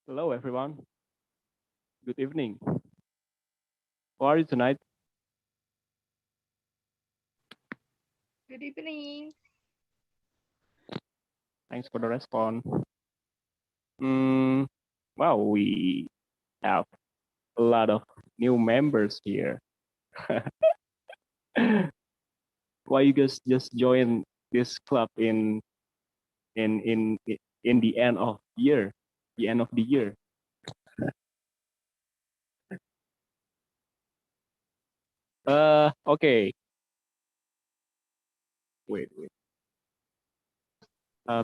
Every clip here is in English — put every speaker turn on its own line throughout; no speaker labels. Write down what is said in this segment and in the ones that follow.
Hello, everyone. Good evening. How are you tonight?
Good evening.
Thanks for the response. Mm, well, we have a lot of new members here. Why you guys just join this club in in in the end of year, the end of the year? Okay. Wait.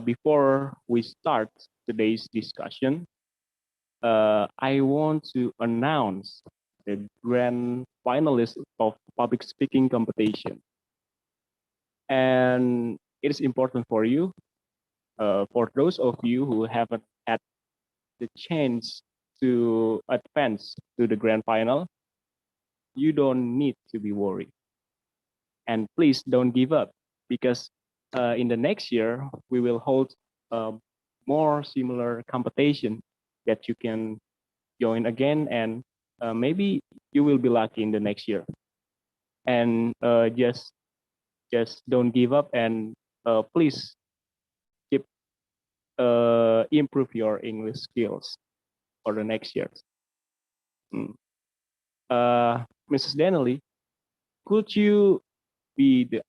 Before we start today's discussion, I want to announce the grand finalist of public speaking competition. And it is important for those of you who haven't had the chance to advance to the grand final, you don't need to be worried. And please don't give up because in the next year, we will hold uh, more similar competition that you can join again, and maybe you will be lucky in the next year. And just don't give up, and please keep improve your English skills for the next year. Mm. Mrs. Danielle, could you be the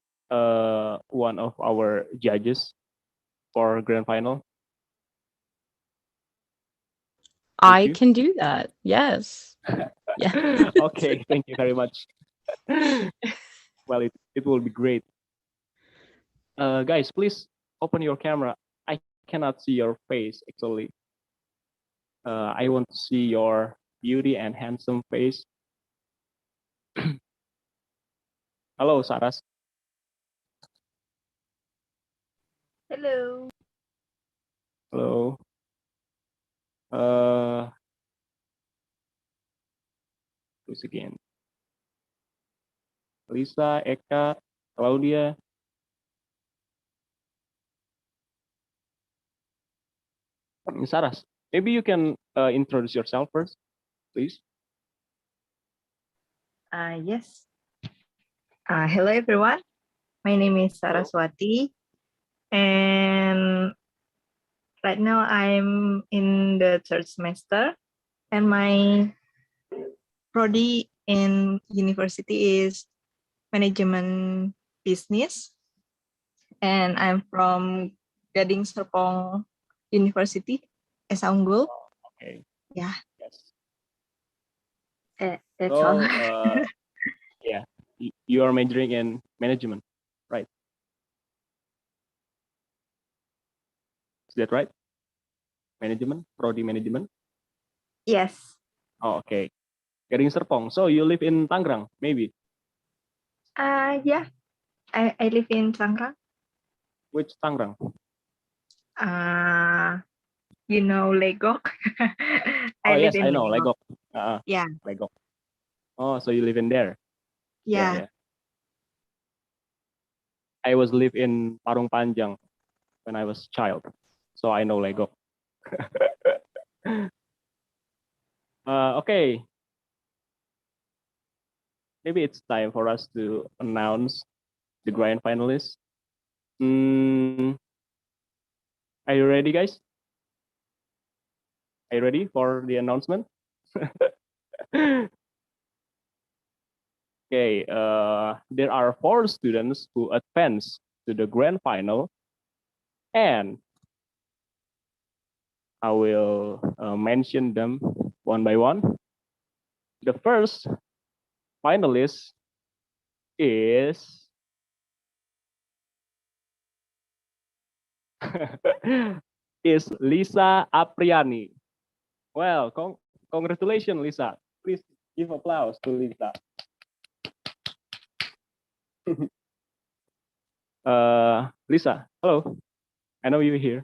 one of our judges for grand final? Could
I
you?
can do that. Yes. Yeah.
Okay, thank you very much. Well, it will be great. Guys, please open your camera. I cannot see your face actually. I want to see your beauty and handsome face. Hello, Saras.
Hello.
Hello. Uh, who's again? Lisa, Eka, Claudia. Saras, maybe you can introduce yourself first, please.
Yes. Hello, everyone. My name is
Hello.
Saraswati, and right now I'm in the third semester, and my prodi in university is management business, and I'm from Gading Serpong University, Esa Unggul.
Okay.
Yeah,
Yes.
that's all.
So, yeah, you are majoring in management, right? Is that right? Management, prodi management.
Yes.
Oh, okay. Gading Serpong. So you live in Tangerang, maybe.
Yeah. I live in Tangerang.
Which Tangerang?
Uh, Legok.
Oh
I live
yes,
in
I know,
Legok.
Legok.
Yeah,
Legok. Oh, so you live in there? Yeah,
yeah.
yeah. I was live in Parung Panjang when I was child, so I know Legok. Okay, maybe it's time for us to announce the grand finalists. Mm, are you ready, guys? Are you ready for the announcement? Okay, there are 4 students who advance to the grand final, and I will mention them one by one. The first finalist is is Lisa Apriani. Well, congratulations, Lisa. Please give applause to Lisa. Lisa, hello. I know you're here.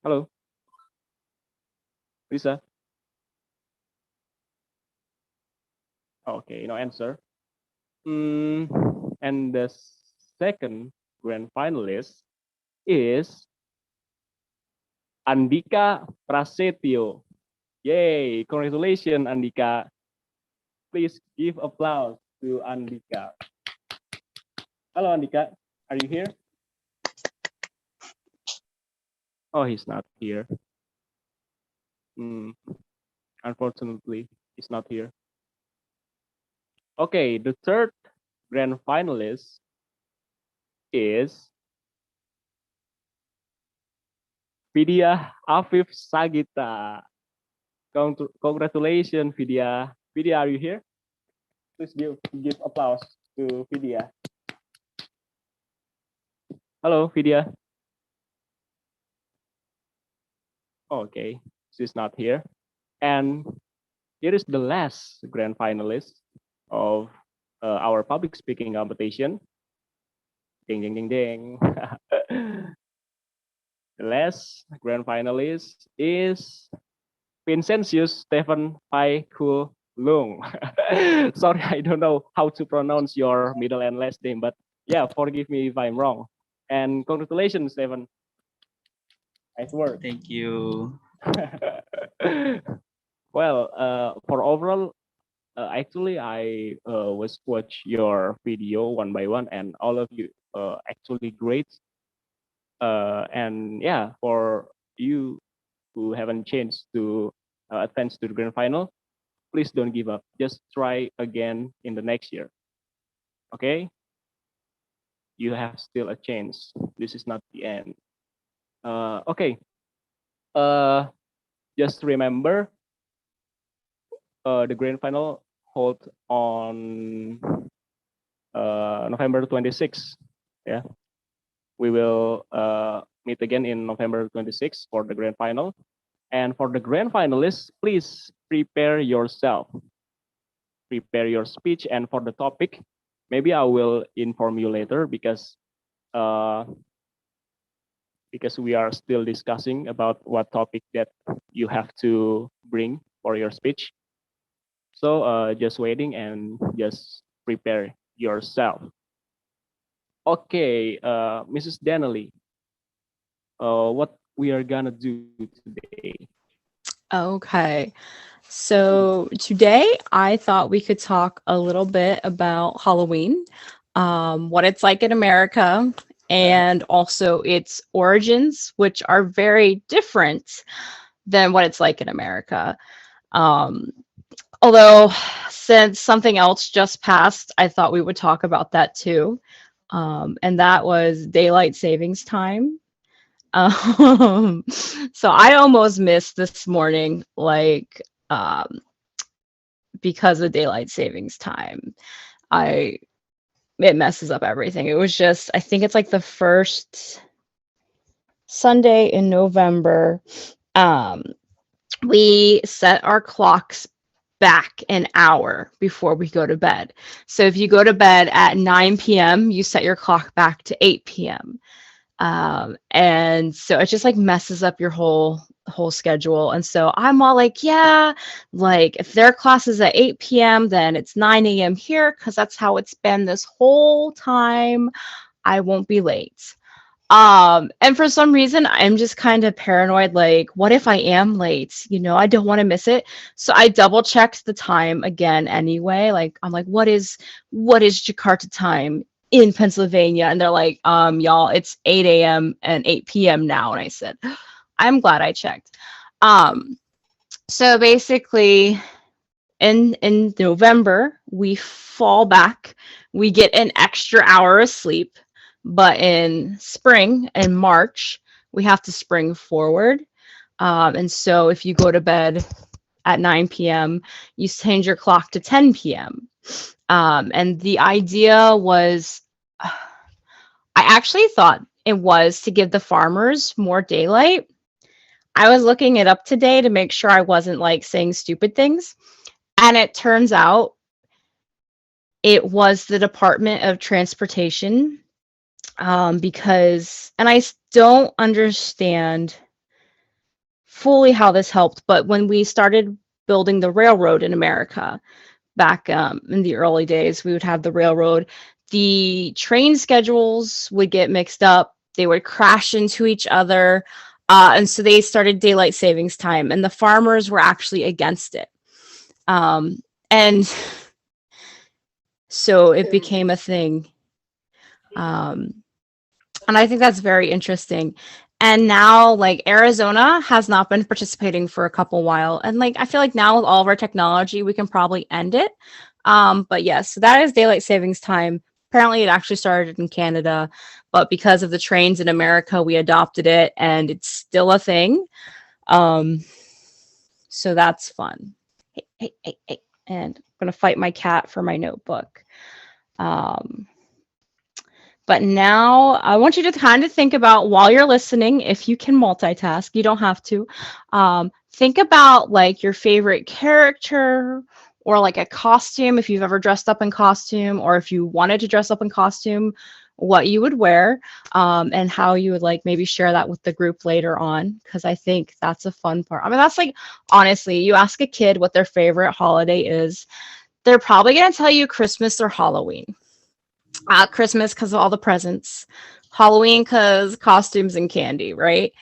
Hello, Lisa. Okay, no answer. Mm, and the second grand finalist is Andika Prasetyo. Yay! Congratulations, Andika. Please give applause to Andika. Hello, Andika. Are you here? Oh, he's not here. Unfortunately, he's not here. Okay, the third grand finalist is Vidya Afif Sagita. Congratulations, Vidya. Vidya, are you here? Please give applause to Vidya. Hello, Vidya. Okay, she's not here. And here is the last grand finalist of our public speaking competition. Ding, ding, ding, ding. The last grand finalist is Vincentius Stephen Pai Ku Lung. Sorry, I don't know how to pronounce your middle and last name, but yeah, forgive me if I'm wrong. And congratulations, Stephen. Nice work.
Thank you.
Well, for overall, actually, I was watch your video one by one, and all of you actually great. And yeah, for you who haven't changed to advance to the grand final, please don't give up. Just try again in the next year. Okay? You have still a chance. This is not the end. Okay. Just remember, the grand final hold on November 26th. Yeah, we will meet again in November 26th for the grand final. And for the grand finalists, please prepare yourself. Prepare your speech, and for the topic, maybe I will inform you later because we are still discussing about what topic that you have to bring for your speech. So just waiting and just prepare yourself. Okay, Mrs. Danielle, what we are gonna do today?
Okay. So today I thought we could talk a little bit about Halloween, what it's like in America, and also its origins, which are very different than what it's like in America. Although, since something else just passed, I thought we would talk about that too. And that was daylight savings time. So I almost missed this morning, like, because of daylight savings time. It messes up everything. It was just, I think it's like the first Sunday in November. We set our clocks back an hour before we go to bed. So if you go to bed at 9 p.m., you set your clock back to 8 p.m. And so it just like messes up your whole schedule. And so I'm all like, yeah, like if their class is at 8 p.m., then it's 9 a.m. here, because that's how it's been this whole time. I won't be late. And for some reason, I'm just kind of paranoid, like, what if I am late? You know, I don't want to miss it. So I double checked the time again anyway. Like, I'm like, what is Jakarta time in Pennsylvania? And they're like, y'all, it's 8 a.m. and 8 p.m. now. And I said, I'm glad I checked. So basically in November, we fall back, we get an extra hour of sleep. But in spring and March, we have to spring forward. And so if you go to bed at 9 p.m., you change your clock to 10 p.m. And the idea was, I actually thought it was to give the farmers more daylight. I was looking it up today to make sure I wasn't like saying stupid things. And it turns out it was the Department of Transportation. Because, and I don't understand fully how this helped, but when we started building the railroad in America back in the early days, we would have the railroad. The train schedules would get mixed up. They would crash into each other. And so they started daylight savings time, and the farmers were actually against it. And so it became a thing. And I think that's very interesting. And now, like, Arizona has not been participating for a couple while. And like, I feel like now with all of our technology, we can probably end it. But yes, so that is daylight savings time. Apparently it actually started in Canada, but because of the trains in America, we adopted it and it's still a thing. So that's fun. Hey. And I'm going to fight my cat for my notebook. But now I want you to kind of think about, while you're listening, if you can multitask, you don't have to, think about like your favorite character or like a costume, if you've ever dressed up in costume, or if you wanted to dress up in costume, what you would wear, and how you would like maybe share that with the group later on, because I think that's a fun part. I mean, that's like, honestly, you ask a kid what their favorite holiday is, they're probably going to tell you Christmas or Halloween. Christmas because of all the presents, Halloween because costumes and candy, right?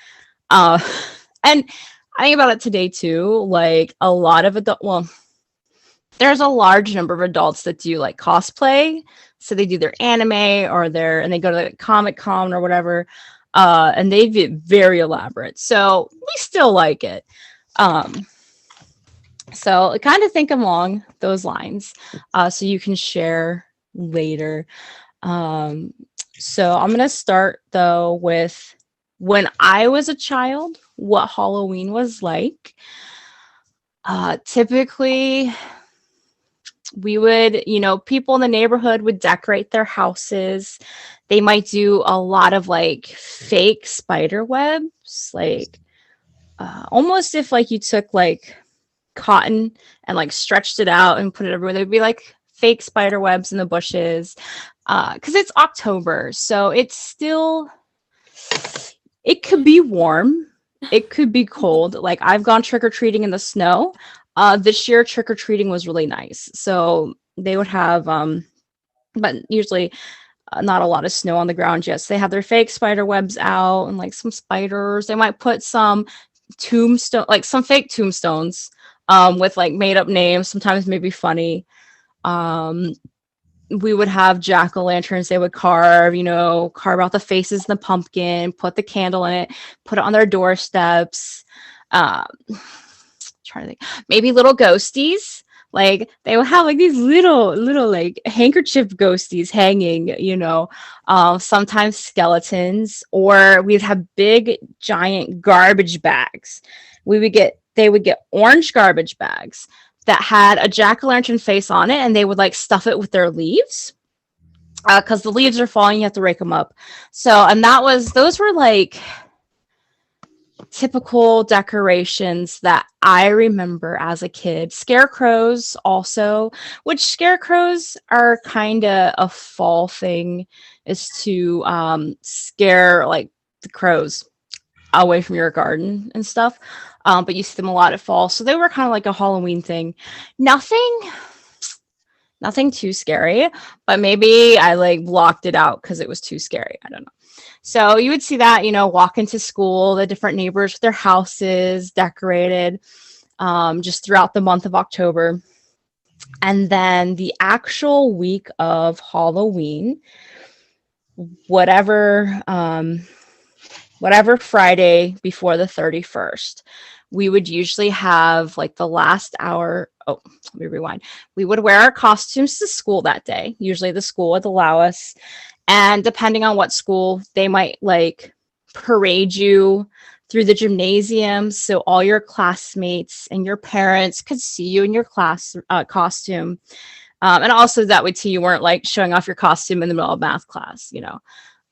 And I think about it today too, like a lot of there's a large number of adults that do like cosplay. So they do their anime or and they go to like Comic-Con or whatever. And they get very elaborate. So we still like it. So kind of think along those lines, so you can share later. So I'm going to start though with when I was a child, what Halloween was like. Typically we would, people in the neighborhood would decorate their houses. They might do a lot of like fake spider webs, like almost if like you took like cotton and like stretched it out and put it everywhere. There'd be like fake spider webs in the bushes, because it's October, so it could be warm, it could be cold. Like I've gone trick-or-treating in the snow. This year trick-or-treating was really nice, so they would have but usually not a lot of snow on the ground yet, so they have their fake spider webs out and like some spiders. They might put some some fake tombstones with like made up names, sometimes maybe funny. We would have jack-o'-lanterns they would carve out the faces in the pumpkin, put the candle in it, put it on their doorsteps. Trying to think, maybe little ghosties. Like they would have like these little like handkerchief ghosties hanging, sometimes skeletons, or we'd have big giant garbage bags. They would get orange garbage bags that had a jack-o'-lantern face on it, and they would like stuff it with their leaves, because the leaves are falling, you have to rake them up. So, and those were like typical decorations that I remember as a kid. Scarecrows also, which scarecrows are kind of a fall thing, is to scare like the crows away from your garden and stuff. But you see them a lot at fall, so they were kind of like a Halloween thing. Nothing too scary, but maybe I like blocked it out because it was too scary. I don't know. So you would see that, walk into school, the different neighbors with their houses decorated, just throughout the month of October. And then the actual week of Halloween, whatever Friday before the 31st, we would usually have like the last hour. Oh, let me rewind. We would wear our costumes to school that day. Usually the school would allow us. And depending on what school, they might like parade you through the gymnasium, so all your classmates and your parents could see you in your class costume. And also that way too, you weren't like showing off your costume in the middle of math class,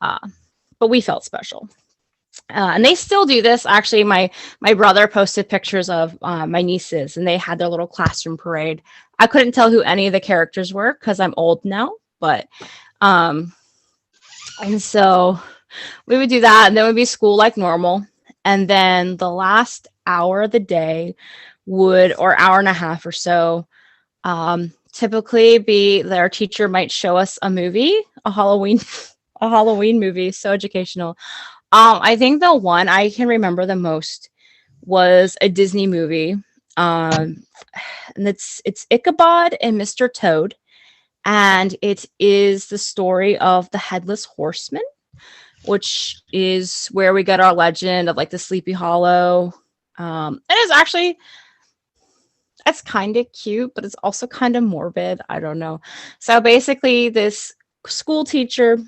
but we felt special. And they still do this. Actually, my brother posted pictures of my nieces, and they had their little classroom parade. I couldn't tell who any of the characters were because I'm old now, but and so we would do that, and then it would be school like normal. And then the last hour of the day or hour and a half or so, typically be their teacher might show us a movie, a Halloween movie, so educational. I think the one I can remember the most was a Disney movie. Um, and it's Ichabod and Mr. Toad, and it is the story of the Headless Horseman, which is where we get our legend of like the Sleepy Hollow. And it's actually it's kind of cute, but it's also kind of morbid. I don't know. So basically, this school teacher,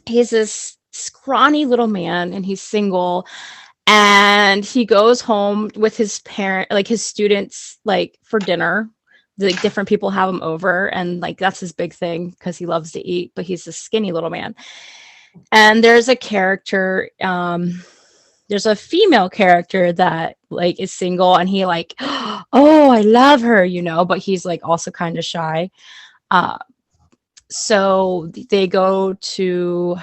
he's this scrawny little man, and he's single, and he goes home with his parent, like his students, like for dinner. Like different people have him over, and like that's his big thing because he loves to eat, but he's a skinny little man. And there's a character, there's a female character that like is single, and he like, oh, I love her, you know, but he's like also kind of shy. Uh, so they go to.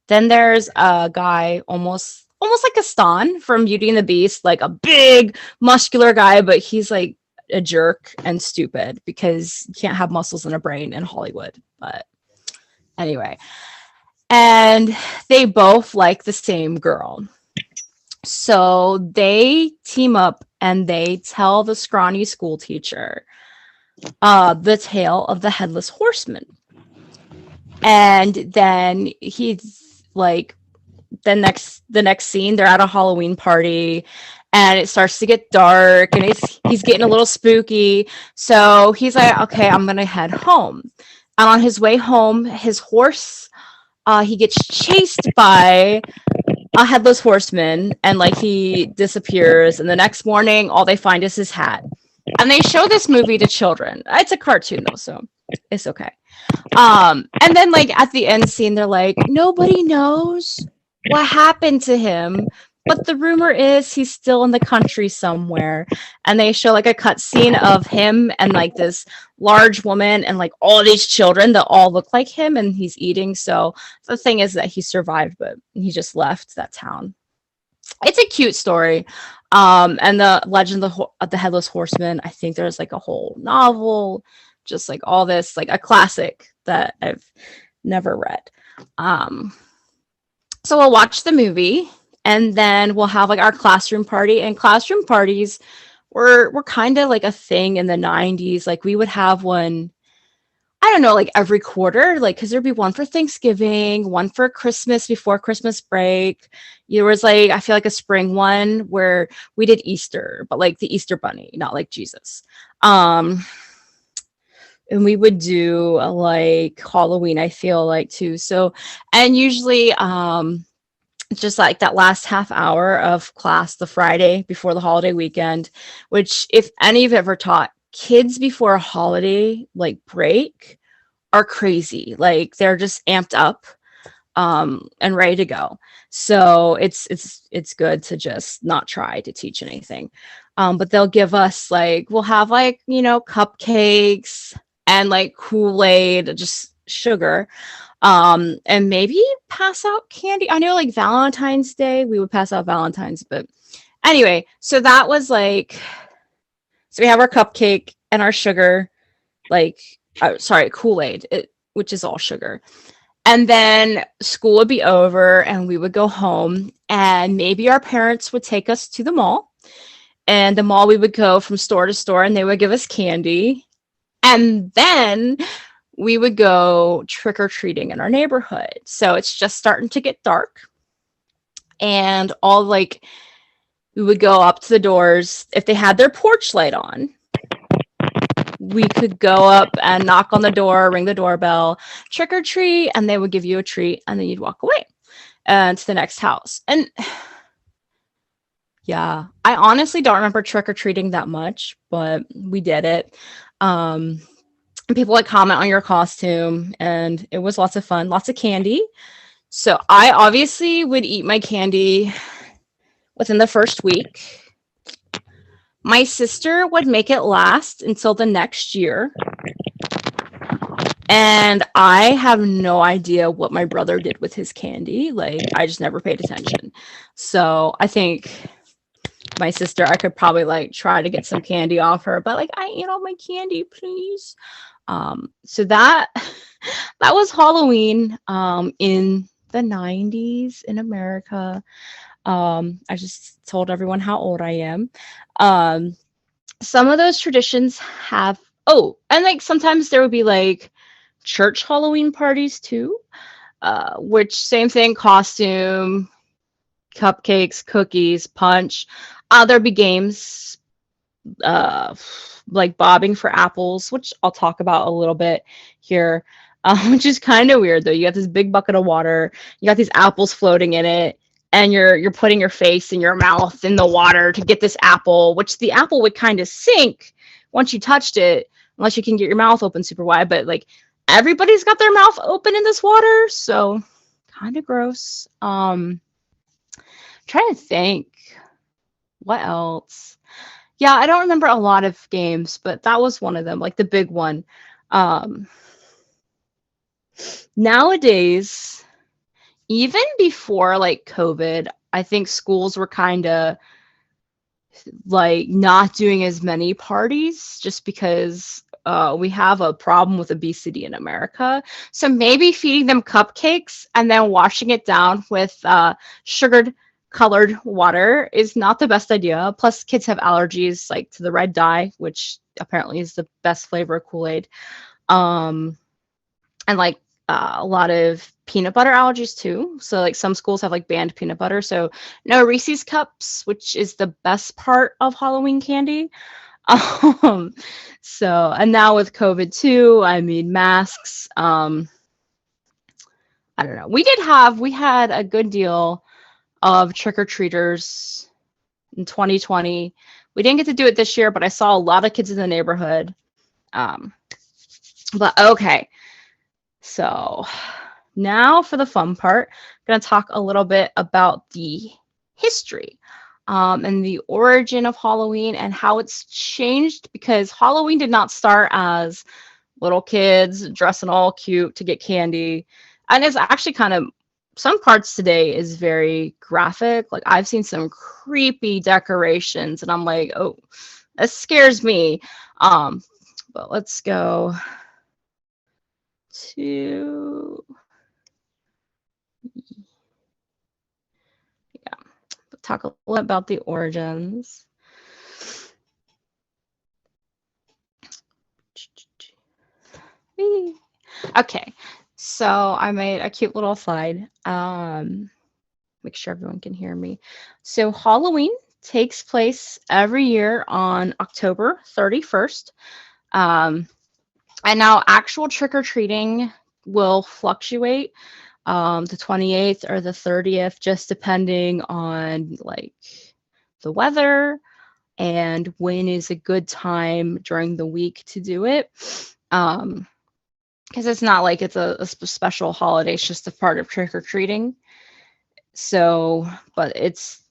Then there's a guy almost like a Stan from Beauty and the Beast, like a big muscular guy, but he's like a jerk and stupid because you can't have muscles in a brain in Hollywood. But anyway, and they both like the same girl. So they team up and they tell the scrawny school teacher the tale of the Headless Horseman. And then he's like, the next scene, they're at a Halloween party, and it starts to get dark, and he's getting a little spooky. So he's like, okay, I'm gonna head home. And on his way home, his horse, he gets chased by a headless horseman, and like he disappears. And the next morning, all they find is his hat. And they show this movie to children. It's a cartoon though, so it's okay. And then like at the end scene, they're like, nobody knows what happened to him, but the rumor is he's still in the country somewhere. And they show like a cut scene of him and like this large woman and like all these children that all look like him, and he's eating. So the thing is that he survived, but he just left that town. It's a cute story. And the legend of the Headless Horseman, I think there's like a whole novel, just like all this, like a classic that I've never read. So we'll watch the movie, and then we'll have like our classroom party. And classroom parties were kind of like a thing in the 90s. Like we would have one, I don't know, like every quarter, like because there'd be one for Thanksgiving, one for Christmas before Christmas break. There was like, I feel like a spring one where we did Easter, but like the Easter bunny, not like Jesus. And we would do like Halloween, I feel like too. So, and usually just like that last half hour of class, the Friday before the holiday weekend, which if any of you ever taught kids before a holiday like break are crazy. Like they're just amped up and ready to go. So it's good to just not try to teach anything. But they'll give us like, we'll have like, you know, cupcakes and like Kool-Aid, just sugar, and maybe pass out candy. I know like Valentine's Day, we would pass out Valentine's, but anyway, so that was like, so we have our cupcake and our sugar, like, Kool-Aid, which is all sugar. And then school would be over and we would go home, and maybe our parents would take us to the mall. And the mall, we would go from store to store and they would give us candy. And then we would go trick-or-treating in our neighborhood. So it's just starting to get dark. And all like, we would go up to the doors. If they had their porch light on, we could go up and knock on the door, ring the doorbell, trick or treat, and they would give you a treat, and then you'd walk away to the next house. And yeah, I honestly don't remember trick or treating that much, but we did it. People would comment on your costume, and it was lots of fun, lots of candy. So I obviously would eat my candy within the first week. My sister would make it last until the next year. And I have no idea what my brother did with his candy. Like, I just never paid attention. So I think my sister, I could probably like try to get some candy off her, but like, I ate all my candy, please. So that was Halloween in the 90s in America. I just told everyone how old I am. Um, some of those traditions have, oh, and like sometimes there would be like church Halloween parties too, which same thing, costume, cupcakes, cookies, punch. There'd be games, uh, like bobbing for apples, which I'll talk about a little bit here, which is kind of weird though. You got this big bucket of water, you got these apples floating in it, and you're putting your face and your mouth in the water to get this apple, which the apple would kind of sink once you touched it, unless you can get your mouth open super wide. But like everybody's got their mouth open in this water, so kind of gross. Trying to think what else. Yeah, I don't remember a lot of games, but that was one of them, like the big one. Um, Nowadays, even before like COVID, I think schools were kind of like not doing as many parties just because we have a problem with obesity in America. So maybe feeding them cupcakes and then washing it down with sugared colored water is not the best idea. Plus, kids have allergies like to the red dye, which apparently is the best flavor of Kool-Aid. And like a lot of peanut butter allergies too. So like some schools have like banned peanut butter. So no Reese's cups, which is the best part of Halloween candy. So, and now with COVID too, I mean masks. I don't know. We had a good deal of trick-or-treaters in 2020. We didn't get to do it this year, but I saw a lot of kids in the neighborhood. But okay. So now for the fun part, I'm going to talk a little bit about the history and the origin of Halloween and how it's changed, because Halloween did not start as little kids dressing all cute to get candy. And it's actually kind of, some parts today is very graphic. Like I've seen some creepy decorations and I'm like, oh, that scares me. But let's go to, yeah, talk a little about the origins. Okay, so I made a cute little slide. Make sure everyone can hear me. So Halloween takes place every year on October 31st. And now actual trick-or-treating will fluctuate, the 28th or the 30th, just depending on like the weather and when is a good time during the week to do it. Because it's not like it's a special holiday, it's just a part of trick-or-treating. So, but it's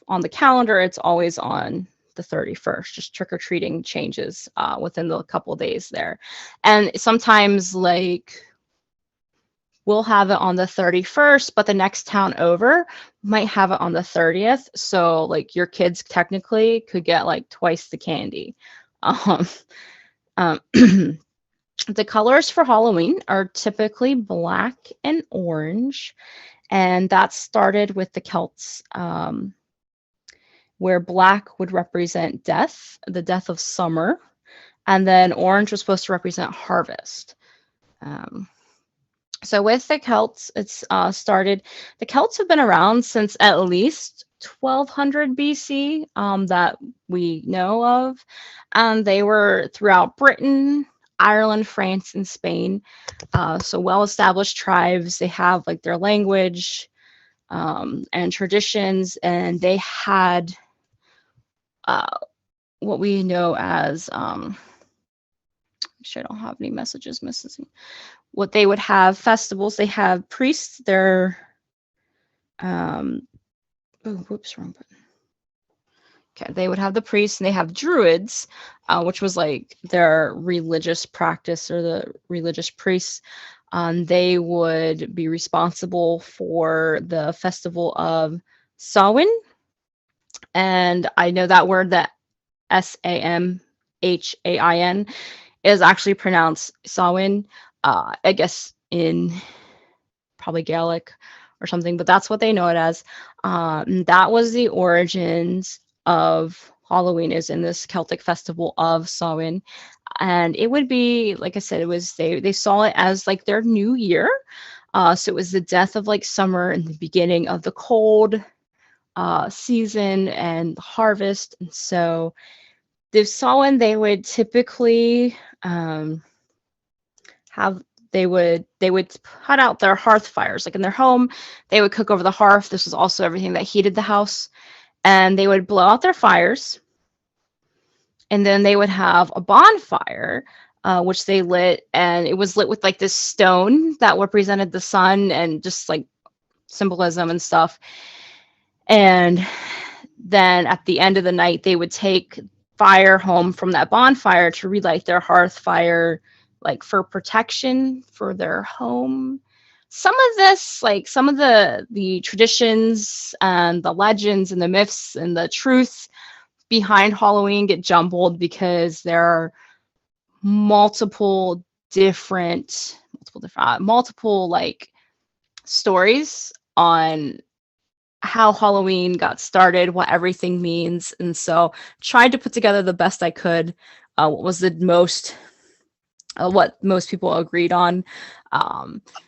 on the calendar, it's always on the 31st. Just trick-or-treating changes within the couple days there. And sometimes like we'll have it on the 31st, but the next town over might have it on the 30th. So like your kids technically could get like twice the candy. The colors for Halloween are typically black and orange, and that started with the Celts, where black would represent death, the death of summer, and then orange was supposed to represent harvest. So with the Celts, it's started, the Celts have been around since at least 1200 BC that we know of, and they were throughout Britain, Ireland, France, and Spain. So well-established tribes. They have like their language and traditions, and they had what we know as, make sure I don't have any messages missing. What they would have festivals. They have priests. They're, oh, whoops, wrong button. Okay, they would have the priests, and they have druids, which was like their religious practice, or the religious priests. They would be responsible for the festival of Samhain. And I know that word, that Samhain, is actually pronounced Samhain. I guess in probably Gaelic or something, but that's what they know it as. That was the origins of Halloween, is in this Celtic festival of Samhain. And it would be, like I said, it was they saw it as like their new year. So it was the death of like summer and the beginning of the cold season and harvest. And so the Samhain, they would typically they would put out their hearth fires, like in their home. They would cook over the hearth. This was also everything that heated the house, and they would blow out their fires. And then they would have a bonfire, which they lit, and it was lit with like this stone that represented the sun and just like symbolism and stuff. And then at the end of the night, they would take fire home from that bonfire to relight their hearth fire, like for protection for their home. Some of this, like some of the traditions and the legends and the myths and the truth behind Halloween get jumbled because there are multiple like stories on how Halloween got started, what everything means. And so tried to put together the best I could, what was the most what most people agreed on.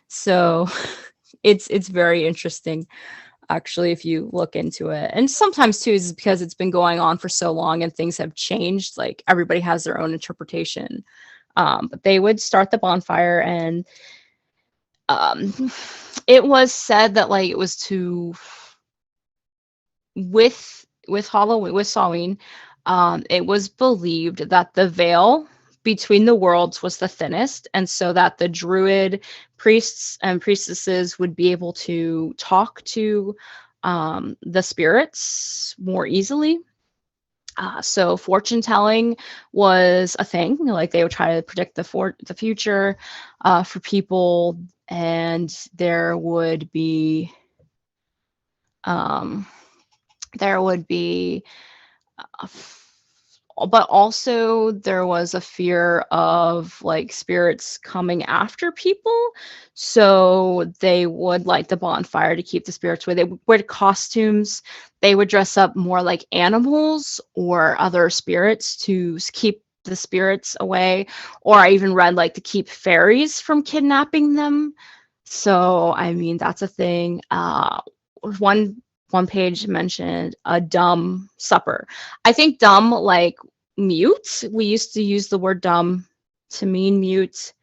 So it's very interesting, actually, if you look into it. And sometimes too is because it's been going on for so long and things have changed, like everybody has their own interpretation. But they would start the bonfire, and it was said that like it was to with Halloween, with Samhain, it was believed that the veil between the worlds was the thinnest, and so that the druid priests and priestesses would be able to talk to the spirits more easily. So fortune telling was a thing. Like they would try to predict the future for people, and there would be but also there was a fear of like spirits coming after people. So they would light the bonfire to keep the spirits away. They would wear costumes. They would dress up more like animals or other spirits to keep the spirits away. Or I even read like to keep fairies from kidnapping them. So, I mean, that's a thing. One page mentioned a dumb supper. I think dumb, like mute. We used to use the word dumb to mean mute.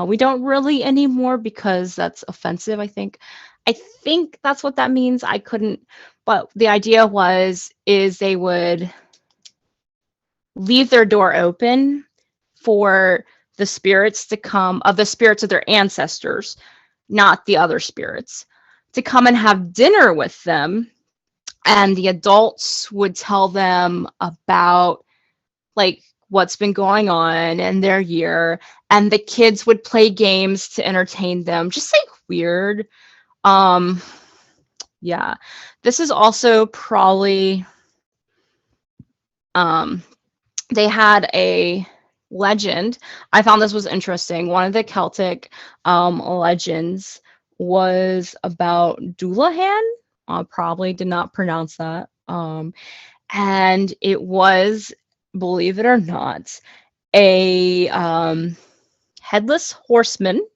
We don't really anymore because that's offensive, I think. I think that's what that means. I couldn't, but the idea is they would leave their door open for the spirits to come, of the spirits of their ancestors, not the other spirits, to come and have dinner with them. And the adults would tell them about like what's been going on in their year, and the kids would play games to entertain them, just like weird. Yeah, this is also probably they had a legend. I found this was interesting. One of the Celtic legends was about Doulahan. Probably did not pronounce that. And it was, believe it or not, a headless horseman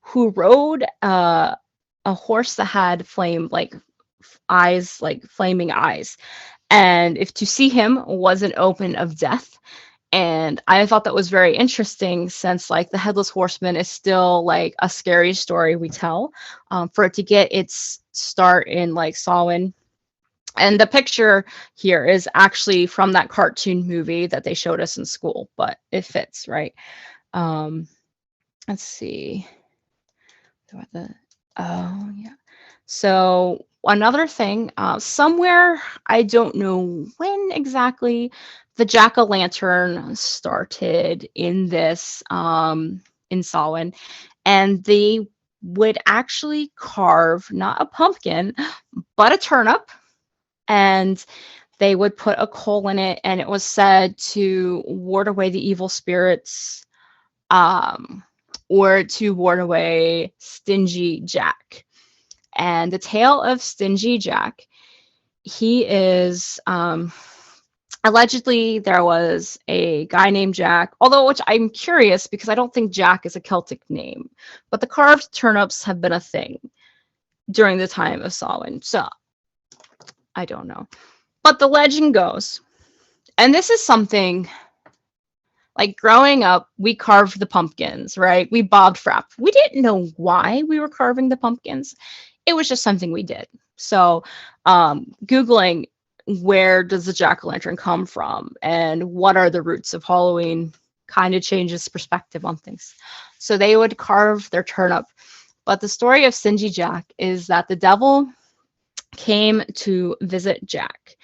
who rode a horse that had eyes, like flaming eyes. And if to see him was an omen of death. And I thought that was very interesting, since like the headless horseman is still like a scary story we tell, for it to get its start in like Samhain. And the picture here is actually from that cartoon movie that they showed us in school, but it fits, right? Let's see. Oh, yeah. So another thing, somewhere, I don't know when exactly, the jack-o'-lantern started in this, in Samhain, and they would actually carve not a pumpkin, but a turnip, and they would put a coal in it, and it was said to ward away the evil spirits, or to ward away stingy Jack. And the tale of Stingy Jack, he is allegedly there was a guy named Jack, although which I'm curious because I don't think Jack is a Celtic name, but the carved turnips have been a thing during the time of Samhain. So I don't know. But the legend goes, and this is something like growing up, we carved the pumpkins, right? We bobbed frap. We didn't know why we were carving the pumpkins. It was just something we did. So Googling where does the jack-o'-lantern come from and what are the roots of Halloween kind of changes perspective on things. So they would carve their turnip. But the story of Stingy Jack is that the devil came to visit Jack.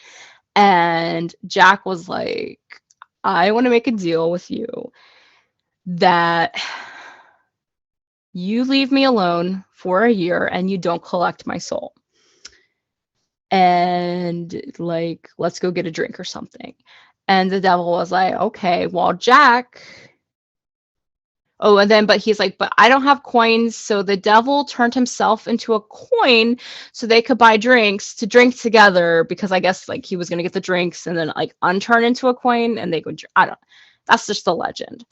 And Jack was like, I want to make a deal with you that you leave me alone for a year and you don't collect my soul. And like, let's go get a drink or something. And the devil was like, okay, well, Jack. Oh, and then, but he's like, but I don't have coins. So the devil turned himself into a coin so they could buy drinks to drink together because I guess like he was going to get the drinks and then like unturn into a coin and they could, I don't, that's just the legend.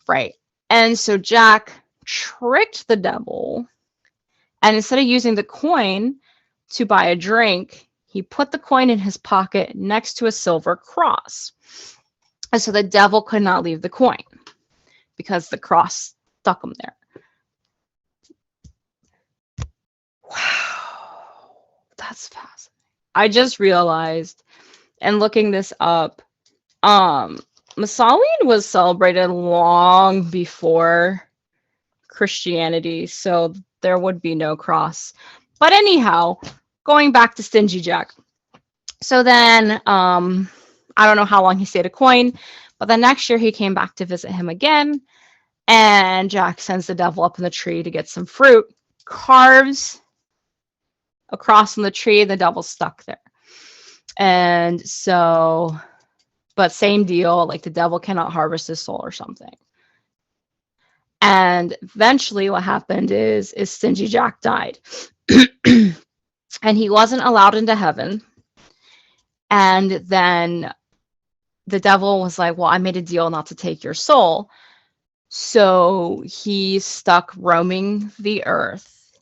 Right. And so Jack tricked the devil and instead of using the coin to buy a drink, he put the coin in his pocket next to a silver cross. And so the devil could not leave the coin because the cross stuck him there. Wow, that's fascinating. I just realized, and looking this up, Samhain was celebrated long before Christianity, so there would be no cross. But anyhow, going back to Stingy Jack. So then, I don't know how long he stayed a coin, but the next year he came back to visit him again, and Jack sends the devil up in the tree to get some fruit, carves a cross on the tree, the devil's stuck there. And so, but same deal, like the devil cannot harvest his soul or something. And eventually what happened is Stingy Jack died. And he wasn't allowed into heaven. And then the devil was like, well, I made a deal not to take your soul. So he stuck roaming the earth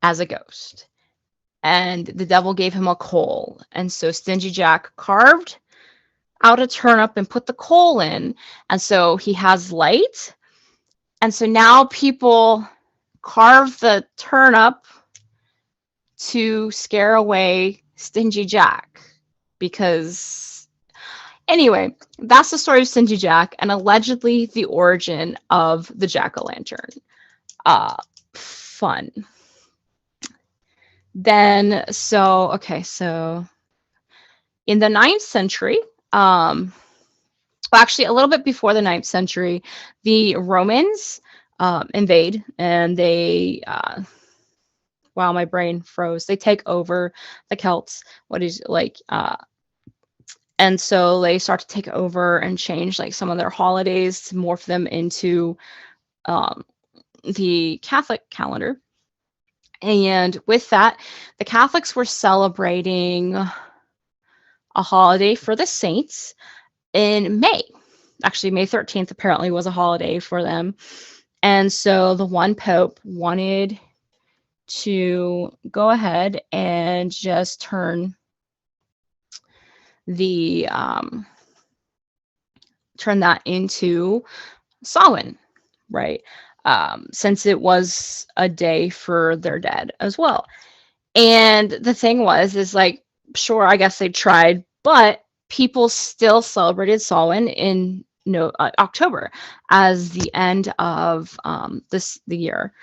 as a ghost. And the devil gave him a coal. And so Stingy Jack carved out a turnip and put the coal in. And so he has light. And so now people carve the turnip to scare away Stingy Jack. Because anyway, that's the story of Stingy Jack and allegedly the origin of the jack-o'-lantern. Fun. Then, so in the 9th century, well, actually a little bit before the 9th century, the Romans invade and they, wow, my brain froze. They take over the Celts. And so they start to take over and change like some of their holidays to morph them into the Catholic calendar. And with that, the Catholics were celebrating a holiday for the saints in May. Actually, May 13th apparently was a holiday for them. And so the one pope wanted to go ahead and just turn the turn that into Samhain, right? Since it was a day for their dead as well. And the thing is like, sure, I guess they tried, but people still celebrated Samhain in October as the end of the year.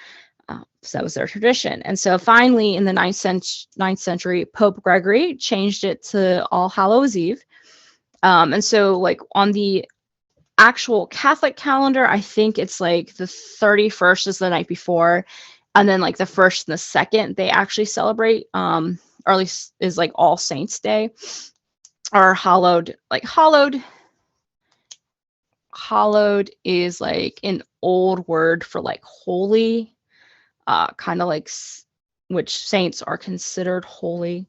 So that was their tradition. And so finally in the 9th century, Pope Gregory changed it to All Hallows Eve. And so like on the actual Catholic calendar, I think it's like the 31st is the night before. And then like the 1st and the 2nd, they actually celebrate, or at least is like All Saints Day or hallowed. Like hallowed is like an old word for like holy, kind of like which saints are considered holy.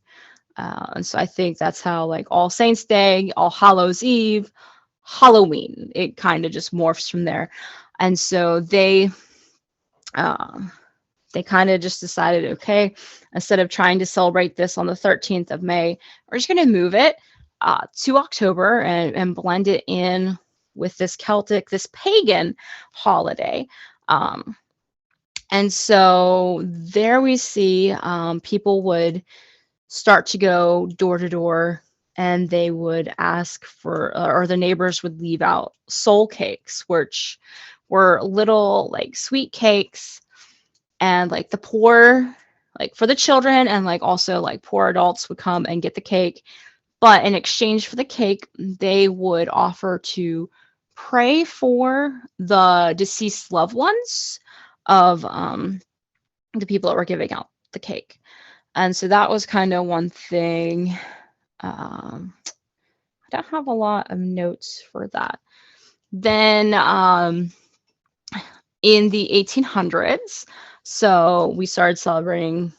And so I think that's how like All Saints Day, All Hallows Eve, Halloween, it kind of just morphs from there. And so they kind of just decided, okay, instead of trying to celebrate this on the 13th of May, we're just going to move it to October and blend it in with this Celtic, this pagan holiday. And so there we see people would start to go door to door, and they would ask for, or the neighbors would leave out soul cakes, which were little like sweet cakes, and like the poor, like for the children, and like also like poor adults would come and get the cake. But in exchange for the cake, they would offer to pray for the deceased loved ones of the people that were giving out the cake. And so that was kind of one thing. I don't have a lot of notes for that. Then in the 1800s, so we started celebrating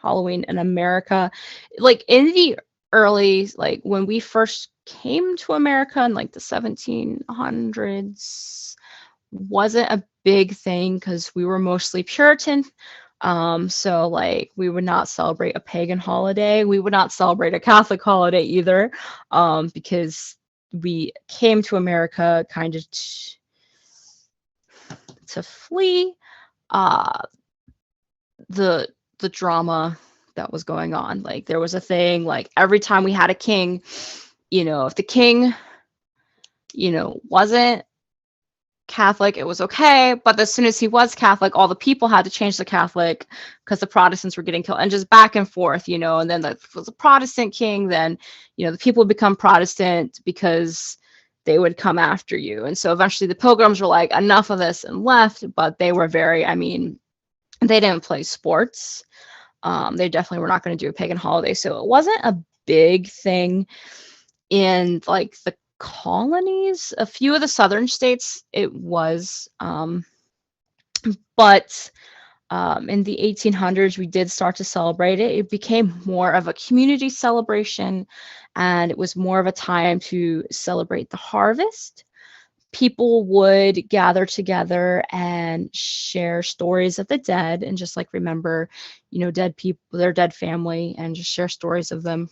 Halloween in America. Like in the early, like when we first came to America in like the 1700s, wasn't a big thing because we were mostly Puritan. So like we would not celebrate a pagan holiday. We would not celebrate a Catholic holiday either, because we came to America kind of to flee the drama that was going on. Like there was a thing, like every time we had a king, if the king, wasn't Catholic, it was okay. But as soon as he was Catholic, all the people had to change to Catholic because the Protestants were getting killed, and just back and forth, and then there was a Protestant king, then, the people would become Protestant because they would come after you. And so eventually the Pilgrims were like, enough of this, and left. But they were very, they didn't play sports. They definitely were not going to do a pagan holiday. So it wasn't a big thing in like the colonies. A few of the southern states it was, but in the 1800s we did start to celebrate it. It became more of a community celebration, and it was more of a time to celebrate the harvest. People would gather together and share stories of the dead, and just like remember, dead people, their dead family, and just share stories of them.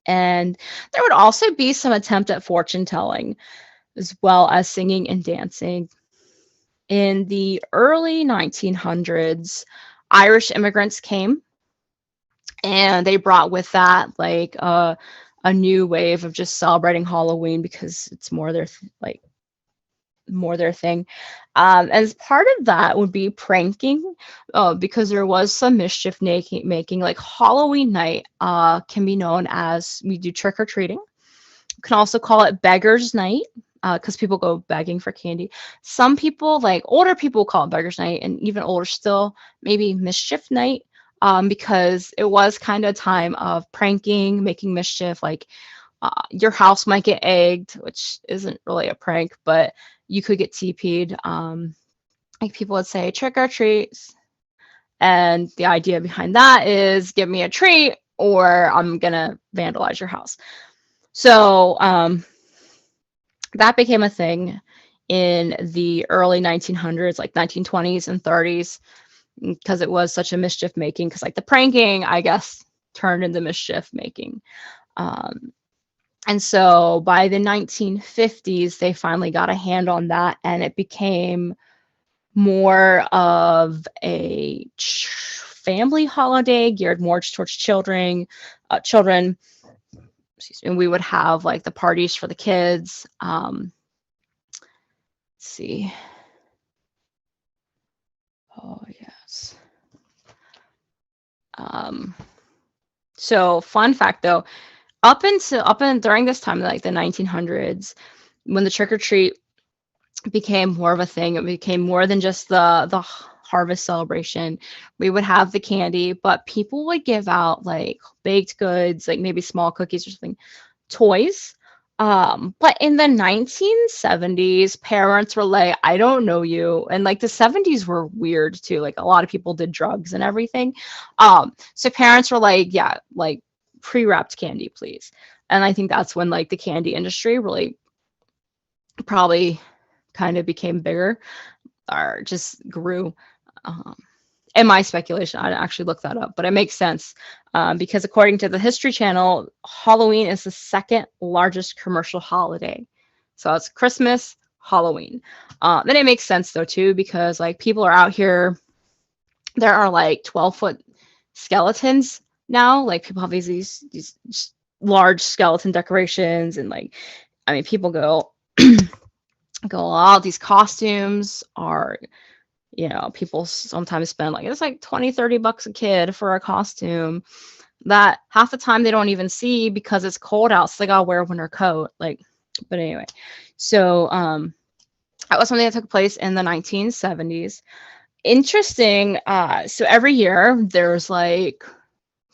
And there would also be some attempt at fortune telling, as well as singing and dancing. In the early 1900s, Irish immigrants came, and they brought with that like a new wave of just celebrating Halloween because it's more their thing. As part of that would be pranking, because there was some mischief making. Like Halloween night can be known as, we do trick-or-treating. You can also call it beggars night, because people go begging for candy. Some people, like older people, call it beggars night, and even older still, maybe mischief night, because it was kind of a time of pranking, making mischief. Like your house might get egged, which isn't really a prank, but you could get TP'd. Like people would say trick or treats, and the idea behind that is give me a treat or I'm gonna vandalize your house. So that became a thing in the early 1900s, like 1920s and 30s, because it was such a mischief making, because like the pranking, I guess, turned into mischief making. And so by the 1950s, they finally got a hand on that, and it became more of a family holiday geared more towards children. And we would have like the parties for the kids. Let's see. Oh, yes. So fun fact though, during this time, like the 1900s, when the trick or treat became more of a thing, it became more than just the harvest celebration. We would have the candy, but people would give out like baked goods, like maybe small cookies or something, toys, But in the 1970s, parents were like, I don't know you. And like the 70s were weird too. Like a lot of people did drugs and everything. So parents were like, yeah, like pre-wrapped candy, please. And I think that's when like the candy industry really probably kind of became bigger or just grew. Um, in my speculation, I didn't actually look that up, but it makes sense because according to the History Channel, Halloween is the second largest commercial holiday. So it's Christmas, Halloween. Then it makes sense though too because like people are out here. There are like 12-foot skeletons now. Like people have these large skeleton decorations and like I mean people go all these costumes are people sometimes spend like it's like 20-30 bucks a kid for a costume that half the time they don't even see because it's cold out, so they gotta wear a winter coat. Like, but anyway, so that was something that took place in the 1970s. Interesting. So every year there's like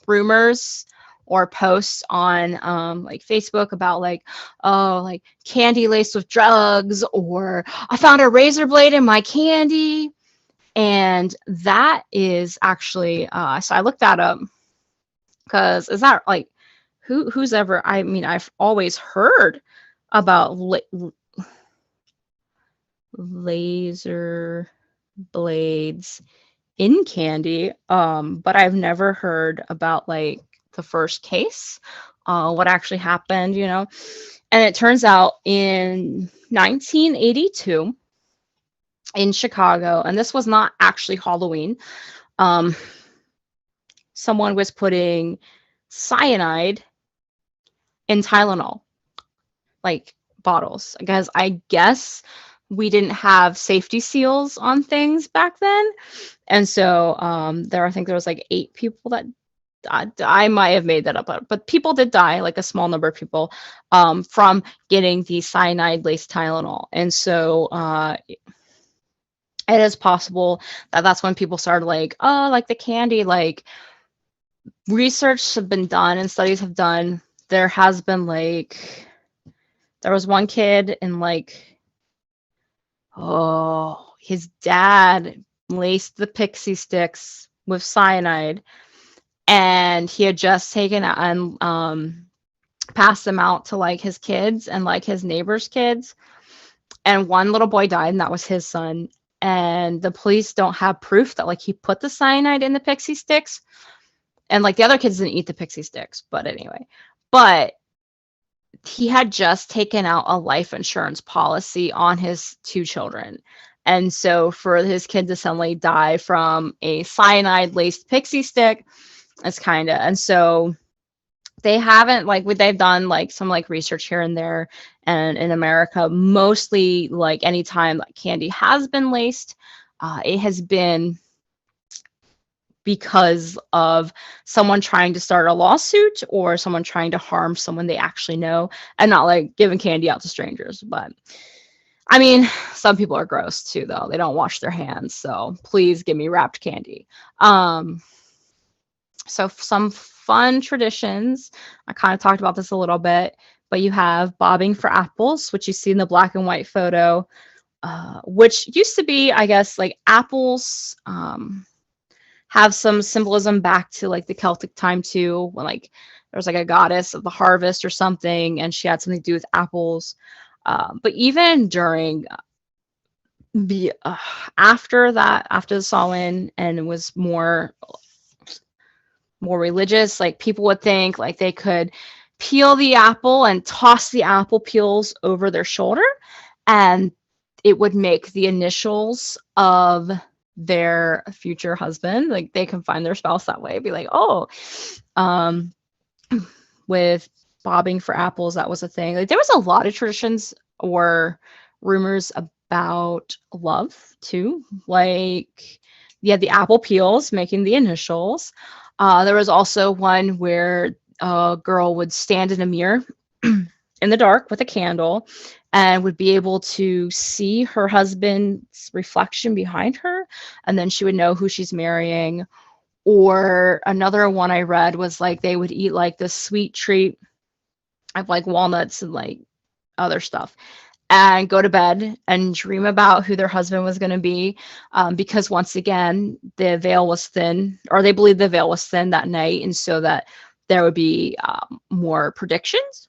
rumors or posts on like Facebook about like, oh, like candy laced with drugs, or I found a razor blade in my candy. And that is actually so I looked that up because is that like who's ever, I mean, I've always heard about laser blades in candy, but I've never heard about like the first case, what actually happened, and it turns out in 1982 in Chicago, and this was not actually Halloween, someone was putting cyanide in Tylenol, like bottles. I guess we didn't have safety seals on things back then. And so I think there was like 8 people that I might have made that up, but people did die, like a small number of people, from getting the cyanide-laced Tylenol. And so it is possible that that's when people started like, oh, like the candy, like research have been done and studies have done. There has been like, there was one kid in like, oh, his dad laced the pixie sticks with cyanide, and he had just taken and passed them out to like his kids and like his neighbors' kids. And one little boy died, and that was his son. And the police don't have proof that like he put the cyanide in the pixie sticks. And like the other kids didn't eat the pixie sticks, but anyway. But he had just taken out a life insurance policy on his 2 children. And so for his kid to suddenly die from a cyanide-laced pixie stick, it's kind of, and so they haven't like they've done like some like research here and there, and in America, mostly like anytime like candy has been laced, it has been because of someone trying to start a lawsuit or someone trying to harm someone they actually know, and not like giving candy out to strangers. But I mean, some people are gross too, though. They don't wash their hands, so please give me wrapped candy. So some fun traditions. I kind of talked about this a little bit, but you have bobbing for apples, which you see in the black and white photo, which used to be, I guess, like apples have some symbolism back to like the Celtic time too, when like there was like a goddess of the harvest or something, and she had something to do with apples. But even during the after the Samhain, and it was more religious, like people would think like they could peel the apple and toss the apple peels over their shoulder, and it would make the initials of their future husband, like they can find their spouse that way, be like, oh, with bobbing for apples, that was a thing. Like there was a lot of traditions or rumors about love too, like the apple peels making the initials. There was also one where a girl would stand in a mirror in the dark with a candle and would be able to see her husband's reflection behind her, and then she would know who she's marrying. Or another one I read was like they would eat like this sweet treat of like walnuts and like other stuff, and go to bed and dream about who their husband was going to be, because once again, the veil was thin, or they believed the veil was thin that night, and so that there would be more predictions.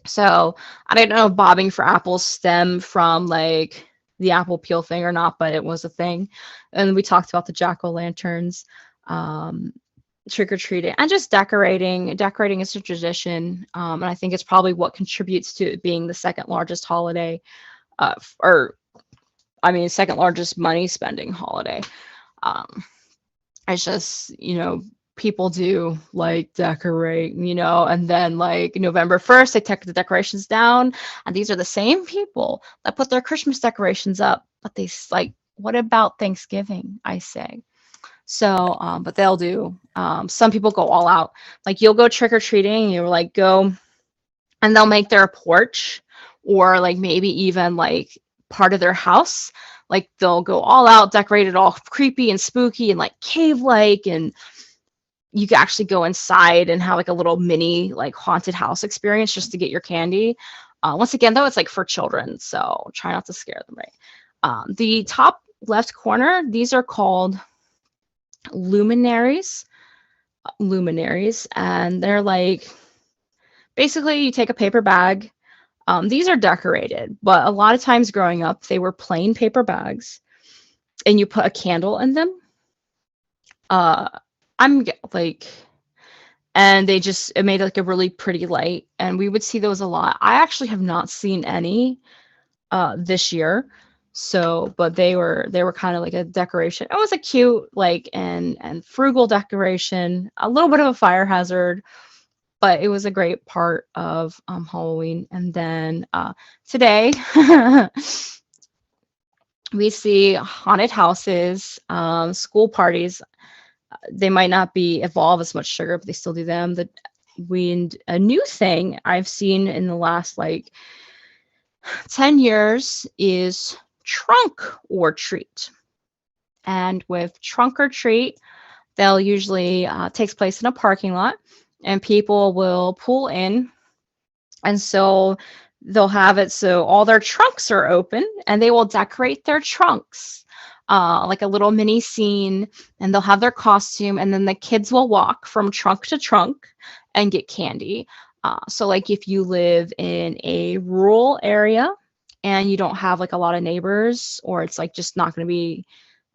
So I don't know if bobbing for apples stem from like the apple peel thing or not, but it was a thing. And we talked about the jack-o'-lanterns, trick-or-treating, and just decorating. Decorating is a tradition, and I think it's probably what contributes to it being the second largest holiday, second largest money spending holiday. It's just, people do like decorate, and then like November 1st, they take the decorations down, and these are the same people that put their Christmas decorations up, but they like, what about Thanksgiving, I say. So, but they'll do, some people go all out. Like you'll go trick-or-treating, you're like, go, and they'll make their porch, or like maybe even like part of their house. Like they'll go all out, decorate it all creepy and spooky and like cave-like, and you can actually go inside and have like a little mini like haunted house experience just to get your candy. Once again, though, it's like for children, so try not to scare them, right? The top left corner, these are called luminaries, and they're like, basically you take a paper bag. These are decorated, but a lot of times growing up, they were plain paper bags, and you put a candle in them. And it made like a really pretty light, and we would see those a lot. I actually have not seen any this year. So, but they were kind of like a decoration. It was a cute, like, and frugal decoration, a little bit of a fire hazard, but it was a great part of Halloween. And then today we see haunted houses, school parties. They might not evolve as much sugar, but they still do them. A new thing I've seen in the last like 10 years is trunk or treat. And with trunk or treat, they'll usually takes place in a parking lot, and people will pull in, and so they'll have it so all their trunks are open, and they will decorate their trunks like a little mini scene, and they'll have their costume, and then the kids will walk from trunk to trunk and get candy. So like if you live in a rural area and you don't have like a lot of neighbors, or it's like just not going to be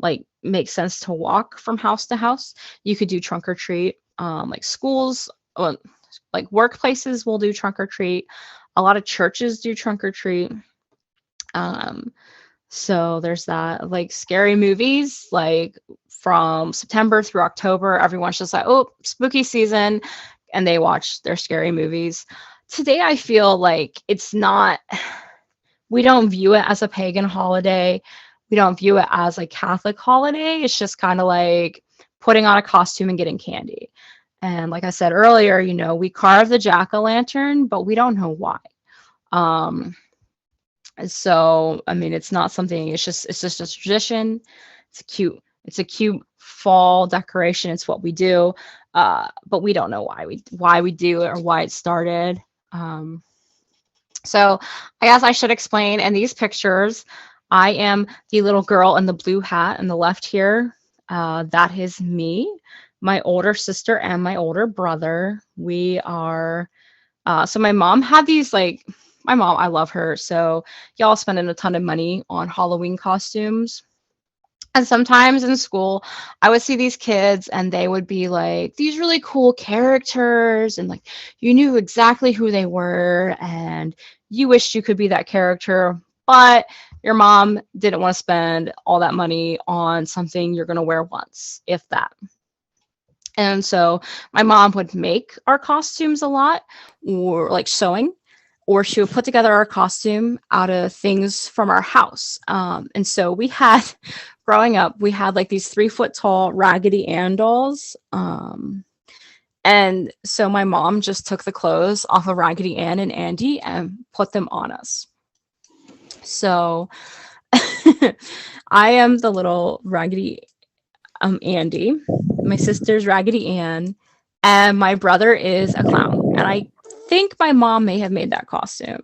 like make sense to walk from house to house, you could do trunk or treat. Like schools, like workplaces will do trunk or treat. A lot of churches do trunk or treat. So there's that. Like scary movies, like from September through October, everyone's just like, oh, spooky season, and they watch their scary movies. Today, I feel like it's not, we don't view it as a pagan holiday. We don't view it as a Catholic holiday. It's just kind of like putting on a costume and getting candy. And like I said earlier, we carve the jack-o'-lantern, but we don't know why. So, I mean, it's not something, it's just a tradition. It's a cute fall decoration. It's what we do. But we don't know why we do it or why it started. So I guess I should explain. In these pictures, I am the little girl in the blue hat in the left here. That is me, my older sister, and my older brother. We are, so my mom had these, like, my mom, I love her. So y'all spending a ton of money on Halloween costumes. And sometimes in school, I would see these kids and they would be like these really cool characters, and like you knew exactly who they were and you wished you could be that character, but your mom didn't want to spend all that money on something you're going to wear once, if that. And so my mom would make our costumes a lot, or like sewing, or she would put together our costume out of things from our house. And so we had, growing up, we had like these 3-foot tall Raggedy Ann dolls. And so my mom just took the clothes off of Raggedy Ann and Andy and put them on us. So I am the little Raggedy Andy. My sister's Raggedy Ann, and my brother is a clown. And I think my mom may have made that costume.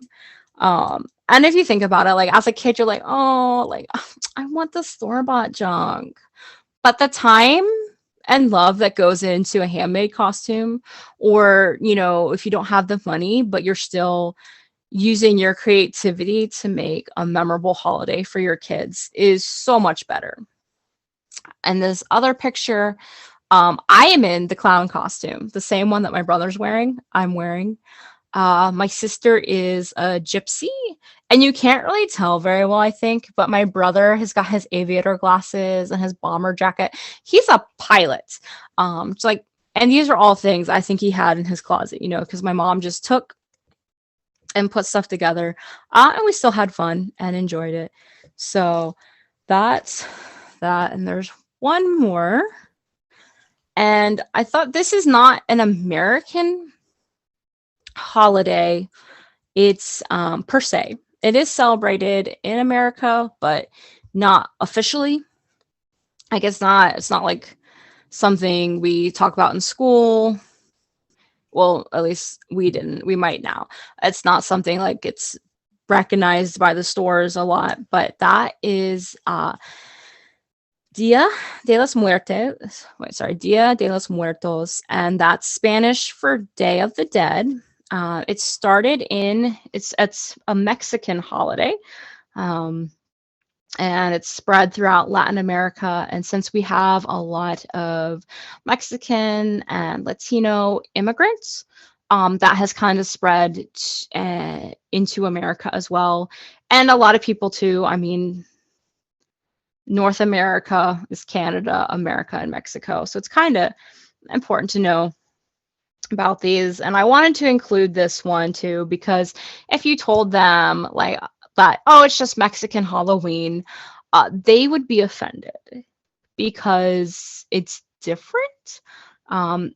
And if you think about it, like as a kid, you're like, oh, like I want the store-bought junk. But the time and love that goes into a handmade costume, or, you know, if you don't have the money, but you're still using your creativity to make a memorable holiday for your kids, is so much better. And this other picture, I am in the clown costume, the same one that my brother's wearing, I'm wearing. My sister is a gypsy, and you can't really tell very well, I think, but my brother has got his aviator glasses and his bomber jacket. He's a pilot. It's like, and these are all things I think he had in his closet, you know, because my mom just took and put stuff together, and we still had fun and enjoyed it. So that's that. And there's one more, and I thought this is not an American holiday. It's per se, it is celebrated in America, but not officially. Like it's not like something we talk about in school. Well, at least we didn't. We might now. It's not something like it's recognized by the stores a lot, but that is Dia de los Muertos. Wait, sorry, Dia de los Muertos, and that's Spanish for Day of the Dead. It started in it's a Mexican holiday, and it's spread throughout Latin America. And since we have a lot of Mexican and Latino immigrants, that has kind of spread into America as well, and a lot of people too. I mean, North America is Canada, America, and Mexico, so it's kind of important to know about these. And I wanted to include this one too, because if you told them like that, oh, it's just Mexican Halloween, they would be offended because it's different.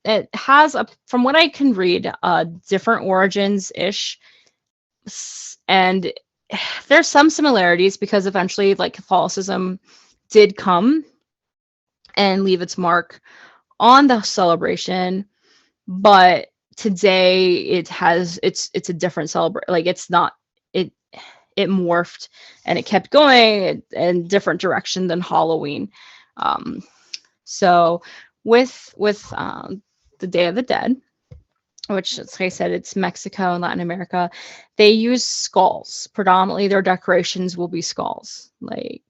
It has, from what I can read, different origins ish, and there's some similarities because eventually, like, Catholicism did come and leave its mark on the celebration, but today it's a different celebration. Like, it's not, it morphed and it kept going in different direction than Halloween. So with the Day of the Dead, which, as I said, it's Mexico and Latin America, they use skulls. Predominantly their decorations will be skulls. Like,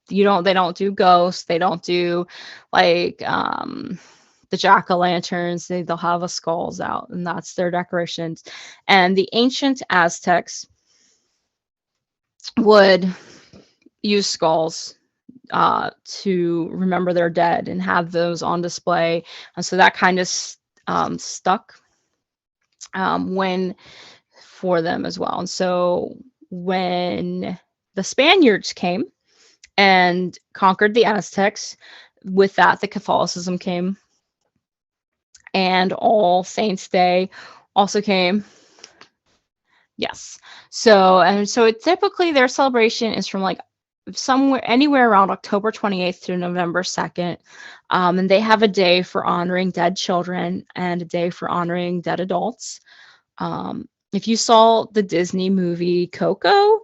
they don't do ghosts, they don't do like the jack-o'-lanterns. They'll have a skulls out, and that's their decorations. And the ancient Aztecs would use skulls to remember their dead and have those on display. And so that kind of stuck when for them as well. And so when the Spaniards came and conquered the Aztecs, with that the Catholicism came, and All Saints Day also came. Yes. So typically their celebration is from like anywhere around October 28th to November 2nd. And they have a day for honoring dead children and a day for honoring dead adults. If you saw the Disney movie Coco,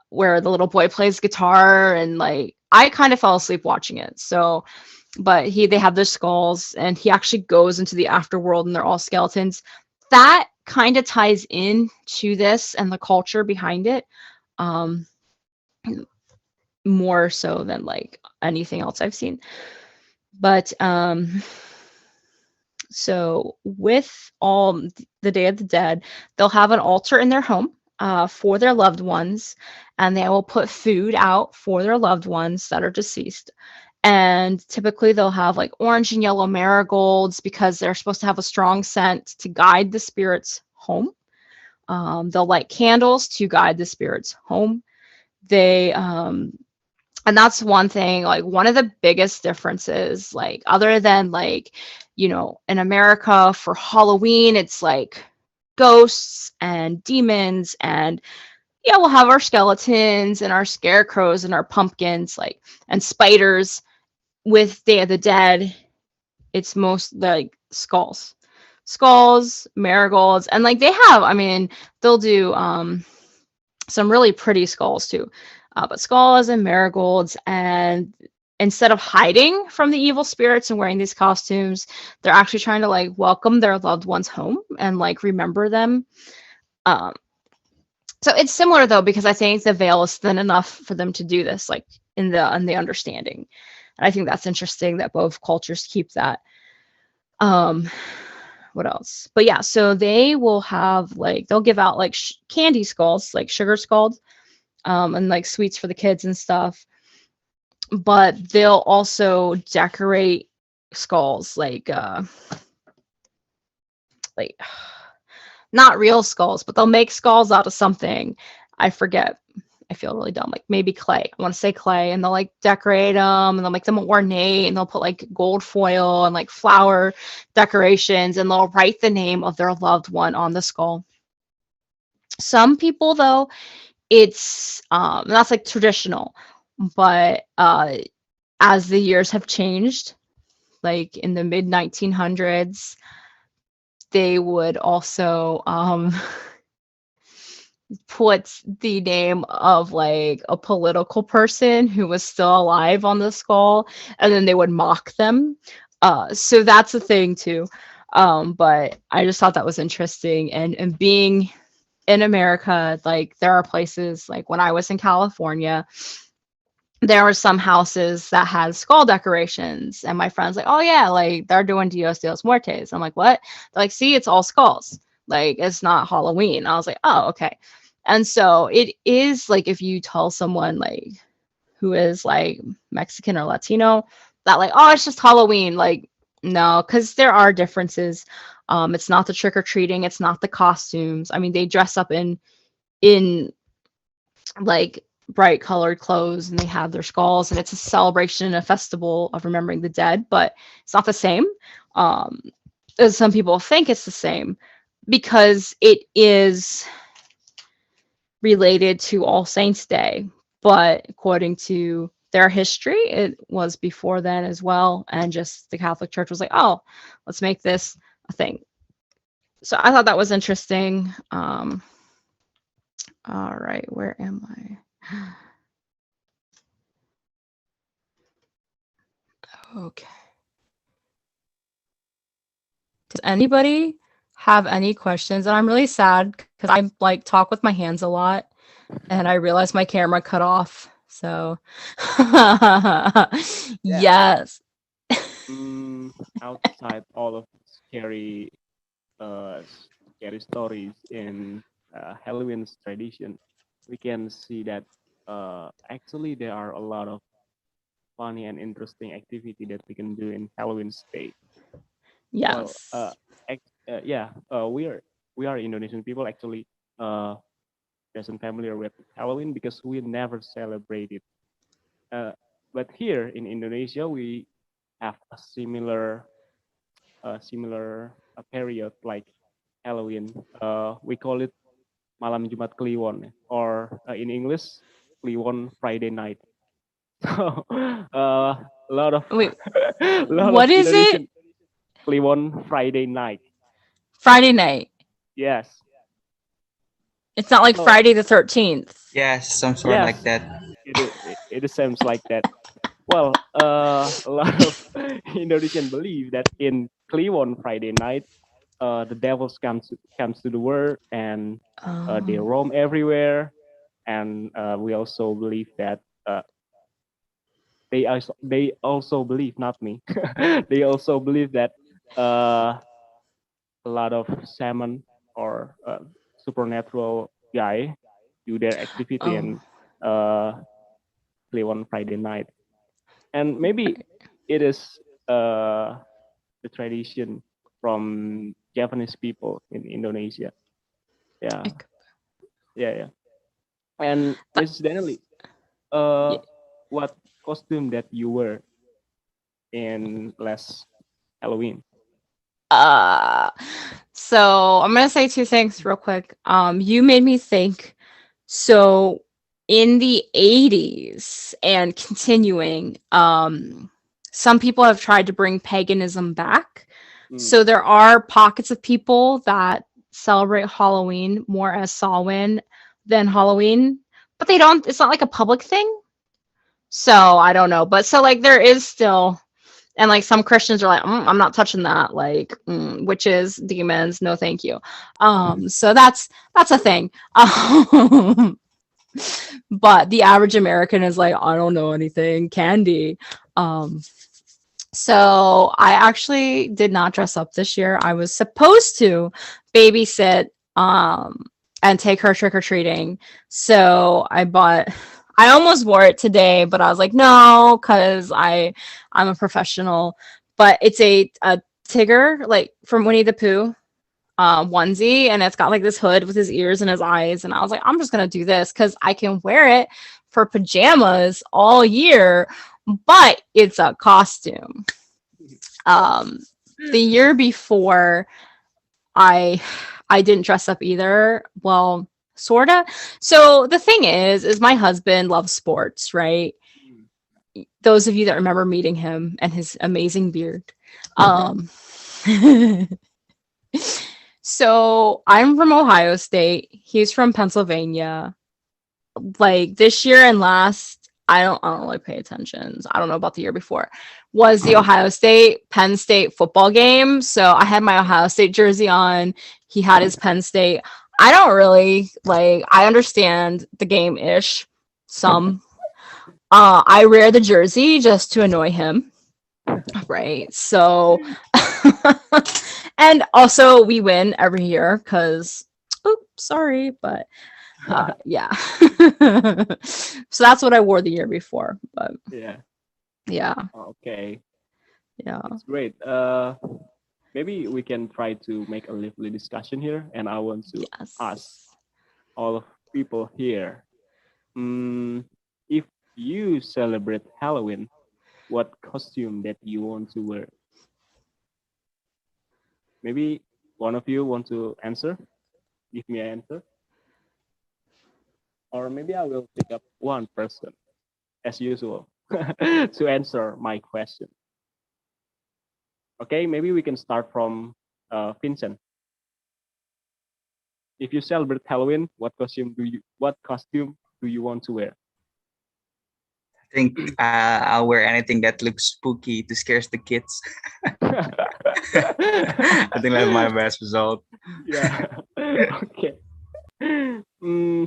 where the little boy plays guitar, and like, I kind of fell asleep watching it. So, but they have their skulls, and he actually goes into the afterworld and they're all skeletons. That kind of ties in to this and the culture behind it. More so than like anything else I've seen. But so with all the Day of the Dead, they'll have an altar in their home for their loved ones, and they will put food out for their loved ones that are deceased. And typically they'll have like orange and yellow marigolds because they're supposed to have a strong scent to guide the spirits home. They'll light candles to guide the spirits home. They and that's one thing, like one of the biggest differences, like other than like, you know, in America for Halloween, it's like ghosts and demons, and yeah, we'll have our skeletons and our scarecrows and our pumpkins, like, and spiders. With Day of the Dead, it's most like skulls, marigolds, and like they have, I mean, they'll do some really pretty skulls too. But skulls and marigolds, and instead of hiding from the evil spirits and wearing these costumes, they're actually trying to like welcome their loved ones home and like remember them. Um, so it's similar though, because I think the veil is thin enough for them to do this, like in the understanding. And I think that's interesting that both cultures keep that. Um, what else? But yeah, so they will have like they'll give out like candy skulls, like sugar skulls, and like sweets for the kids and stuff. But they'll also decorate skulls like not real skulls, but they'll make skulls out of something. I forget. I feel really dumb. Like maybe clay. I want to say clay, and they'll like decorate them, and they'll make them ornate, and they'll put like gold foil and like flower decorations, and they'll write the name of their loved one on the skull. Some people though, it's that's like traditional, but as the years have changed, like in the mid 1900s, they would also put the name of like a political person who was still alive on the skull, and then they would mock them. So that's a thing too. But I just thought that was interesting, and being in America, like there are places like when I was in California, there were some houses that had skull decorations, and my friends like, oh yeah, like they're doing Dios de los Muertes. I'm like, what? They're like, see, it's all skulls. Like it's not Halloween. I was like, oh, okay. And so it is like if you tell someone like who is like Mexican or Latino that like, oh, it's just Halloween. Like, no, because there are differences. It's not the trick or treating. It's not the costumes. I mean, they dress up in like bright colored clothes, and they have their skulls, and it's a celebration, a festival of remembering the dead, but it's not the same. As some people think it's the same, because it is related to All Saints Day, but according to their history, it was before then as well, and just the Catholic Church was like, oh, let's make this a thing. So I thought that was interesting. All right, where am I? Okay. Does anybody have any questions? And I'm really sad because I like talk with my hands a lot, and I realized my camera cut off. So yes.
Outside all of scary, scary stories in Halloween's tradition, we can see that actually there are a lot of funny and interesting activity that we can do in Halloween's day. Well,
Yes.
yeah, we are Indonesian people actually doesn't familiar with Halloween because we never celebrate it. But here in Indonesia, we have a similar period like Halloween. We call it Malam Jumat Kliwon, or in English, Kliwon Friday night. So a lot of
Wait,
a lot of
what is it?
Indonesian Kliwon Friday night.
Friday night.
Yes.
It's not like
So
Friday the 13th.
Yes, some sort like
yes,
that.
it seems like that. Well, a lot of Indonesian believe that in Kliwon Friday night, the devils comes to the world, and they
Oh.
roam everywhere. And we also believe that they also believe, not me, they also believe that uh, a lot of shaman or supernatural guy do their activity
Oh.
and play on Friday night. And maybe it is the tradition from Japanese people in Indonesia. Yeah,
It-
yeah. And
that-
Mrs. Danielle,
yeah.
what costume that you wear in last Halloween?
Uh, so I'm gonna say two things real quick. You made me think. So in the 80s and continuing, some people have tried to bring paganism back.
Mm.
So there are pockets of people that celebrate Halloween more as Samhain, than Halloween, but they don't. It's not like a public thing, so I don't know. But so like there is still, and like some Christians are like, I'm not touching that. Like witches, demons, no, thank you. So that's a thing. But the average American is like, I don't know anything, candy. So I actually did not dress up this year. I was supposed to babysit and take her trick-or-treating. So I almost wore it today, but I was like, no, because I'm a professional. But it's a Tigger, like from Winnie the Pooh onesie, and it's got like this hood with his ears and his eyes. And I was like, I'm just gonna do this because I can wear it for pajamas all year, but it's a costume. The year before, I didn't dress up either. Well, sorta. So the thing is my husband loves sports, right? Those of you that remember meeting him and his amazing beard. So I'm from Ohio State. He's from Pennsylvania. Like this year and last, I don't really pay attention. I don't know about the year before. Was the Ohio State Penn State football game. So I had my Ohio State jersey on. He had his Penn State. I don't really like, I understand the game ish. Some. I wear the jersey just to annoy him. Right. So and also we win every year because sorry, but yeah. So that's what I wore the year before. But yeah.
Okay.
Yeah.
That's great. Maybe we can try to make a lively discussion here, and I want to ask all of people here. If you celebrate Halloween, what costume that you want to wear? Maybe one of you want to answer? Give me an answer. Or maybe I will pick up one person, as usual, to answer my question. Okay, maybe we can start from Vincent. If you celebrate Halloween, what costume do you want to wear?
I think I'll wear anything that looks spooky to scare the kids. I think that's my best result.
Yeah. Okay.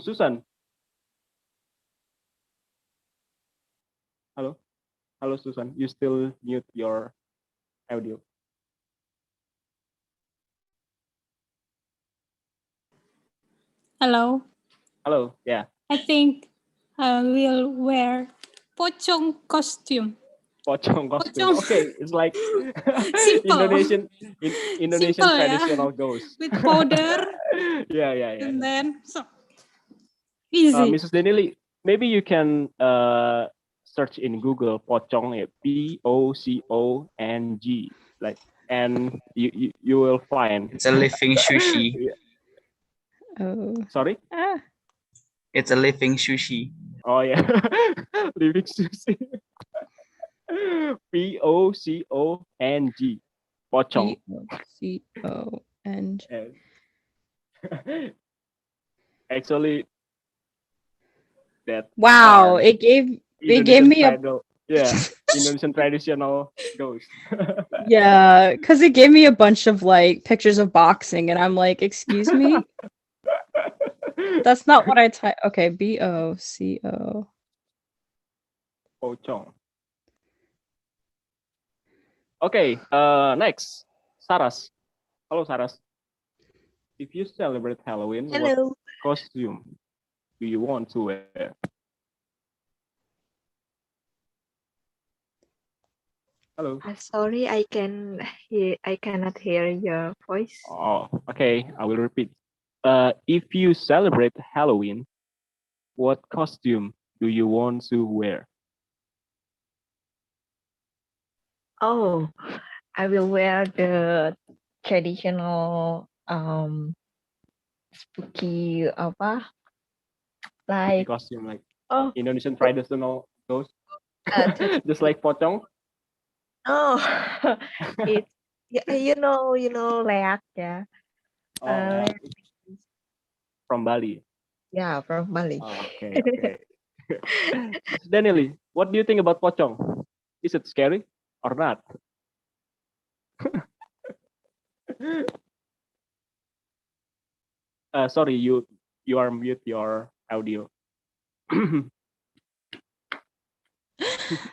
Susan. Hello. Hello, Susan. You still mute your audio.
Hello.
Hello. Yeah.
I think I will wear pocong costume.
Pocong costume.
Pocong.
Okay, it's like
Simple.
Indonesian
Simple,
traditional ghost.
With powder.
Yeah.
And then so easy.
Mrs. Danielle, maybe you can search in Google pocong, POCONG, like, and you will find.
It's a living sushi.
Oh.
Sorry.
It's a living sushi.
Oh yeah, living sushi. POCONG, pocong.
POCONG.
Actually, that.
Wow, it gave me a
Indonesian traditional ghost.
yeah, because it gave me a bunch of like pictures of boxing, and I'm like, excuse me, that's not what I type. Okay, BOCO.
Pocong. Okay, next, Saras. Hello, Saras. If you celebrate Halloween,
Hello.
what costume do you want to wear? Hello.
Sorry, I cannot hear your voice.
Oh, okay. I will repeat. If you celebrate Halloween, what costume do you want to wear?
Oh, I will wear the traditional spooky apa like
Costume like
oh
Indonesian traditional ghost, just like pocong.
oh it's you know leak ya.
Oh, yeah. From Bali.
Yeah, from Bali.
Okay, okay. Danielle, what do you think about pocong? Is it scary or not? Sorry, you are mute your audio.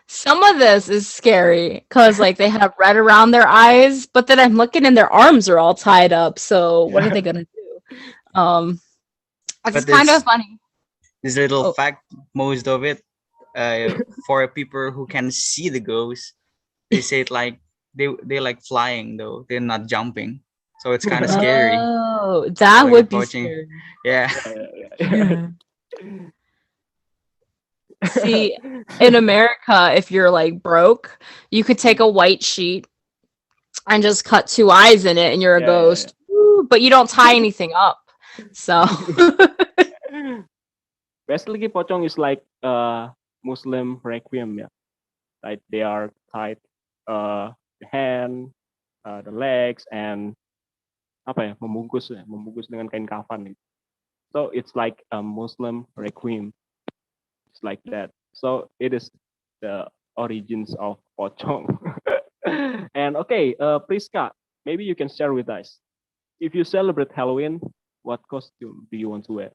Some of this is scary because like they have red around their eyes, but then I'm looking and their arms are all tied up. So what are they gonna do? It's
But
kind of funny.
this little
Oh.
fact, most of it, for people who can see the ghost, they say it like they like flying though. They're not jumping. So it's kind of scary.
Oh, that
Like
would be
approaching.
scary.
Yeah.
Yeah.
See, in America, if you're like broke, you could take a white sheet and just cut 2 eyes in it and you're a
Yeah, yeah,
ghost. Woo, but you don't tie anything up. So
Basically, pocong is like Muslim requiem, yeah. Like they are tied the hand, the legs, and apa ya, membungkus dengan kain kafan. Gitu. So it's like a Muslim requiem. It's like that. So it is the origins of pocong. And okay, Priska, maybe you can share with us. If you celebrate Halloween, what costume do you want to wear?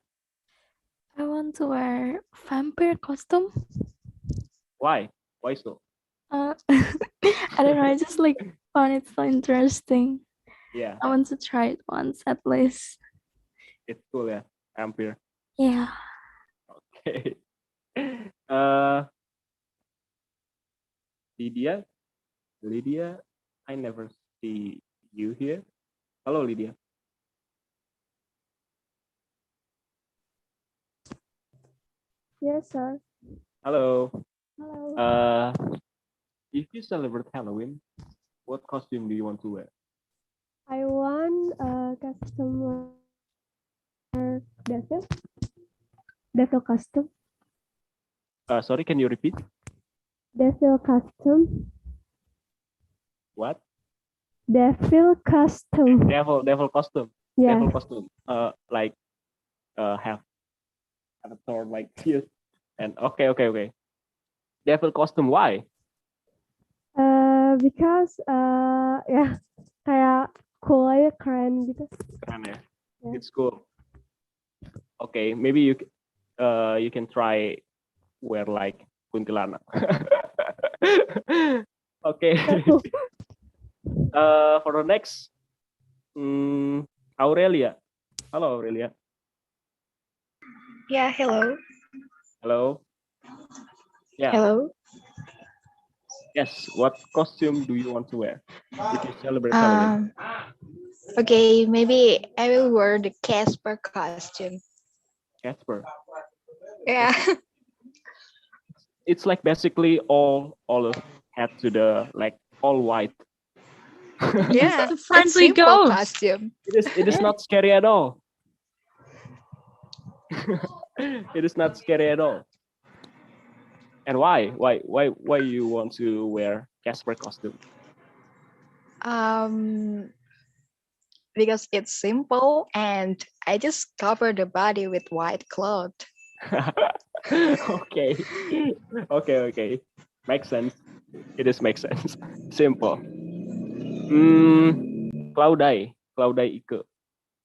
I want to wear vampire costume.
Why? Why so?
I don't know. I just like found it so interesting.
Yeah,
I want to try it once at least.
it's cool, yeah. Vampire.
Yeah.
Okay. Uh, Lydia, I never see you here. Hello, Lydia.
Yes, sir.
Hello.
Hello.
If you celebrate Halloween, what costume do you want to wear?
I want a customer devil. Devil custom.
Sorry, can you repeat?
Devil custom.
What?
Devil custom.
Devil costume.
Yes.
Devil costume. Like, have a sword like this. And okay. Devil costume. Why?
Because ya kayak cool aja, keren gitu.
Keren ya.
Yeah.
It's cool. Okay, maybe you can try wear like kuntilanak. Okay. For the next, Aurelia. Hello, Aurelia.
Yeah, hello.
Hello. Yeah.
Hello.
Yes. What costume do you want to wear if you celebrate Halloween?
Okay, maybe I will wear the Casper costume.
Casper.
Yeah.
It's like basically all of head to the like all white.
Yeah.
It's a
It's
friendly
simple
ghost.
costume.
It is not scary at all. It is not scary at all. And why? Why you want to wear Casper costume?
Because it's simple and I just cover the body with white cloth.
Okay. Okay. Makes sense. It is makes sense. Simple. Claudai Ike.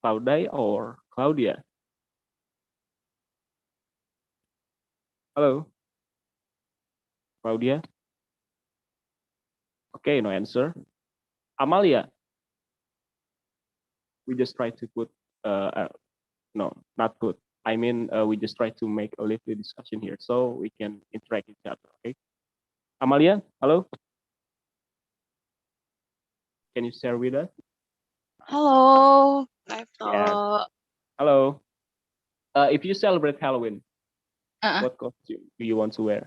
Claudai or Claudia? Hello, Claudia. Okay, no answer. Amalia. We just try to put no, not put. I mean, we just try to make a lively discussion here so we can interact each other. Okay. Amalia, hello. Can you share with us?
Hello,
Yes.
laptop.
Hello. If you celebrate Halloween,
Uh,
what costume do you want to wear?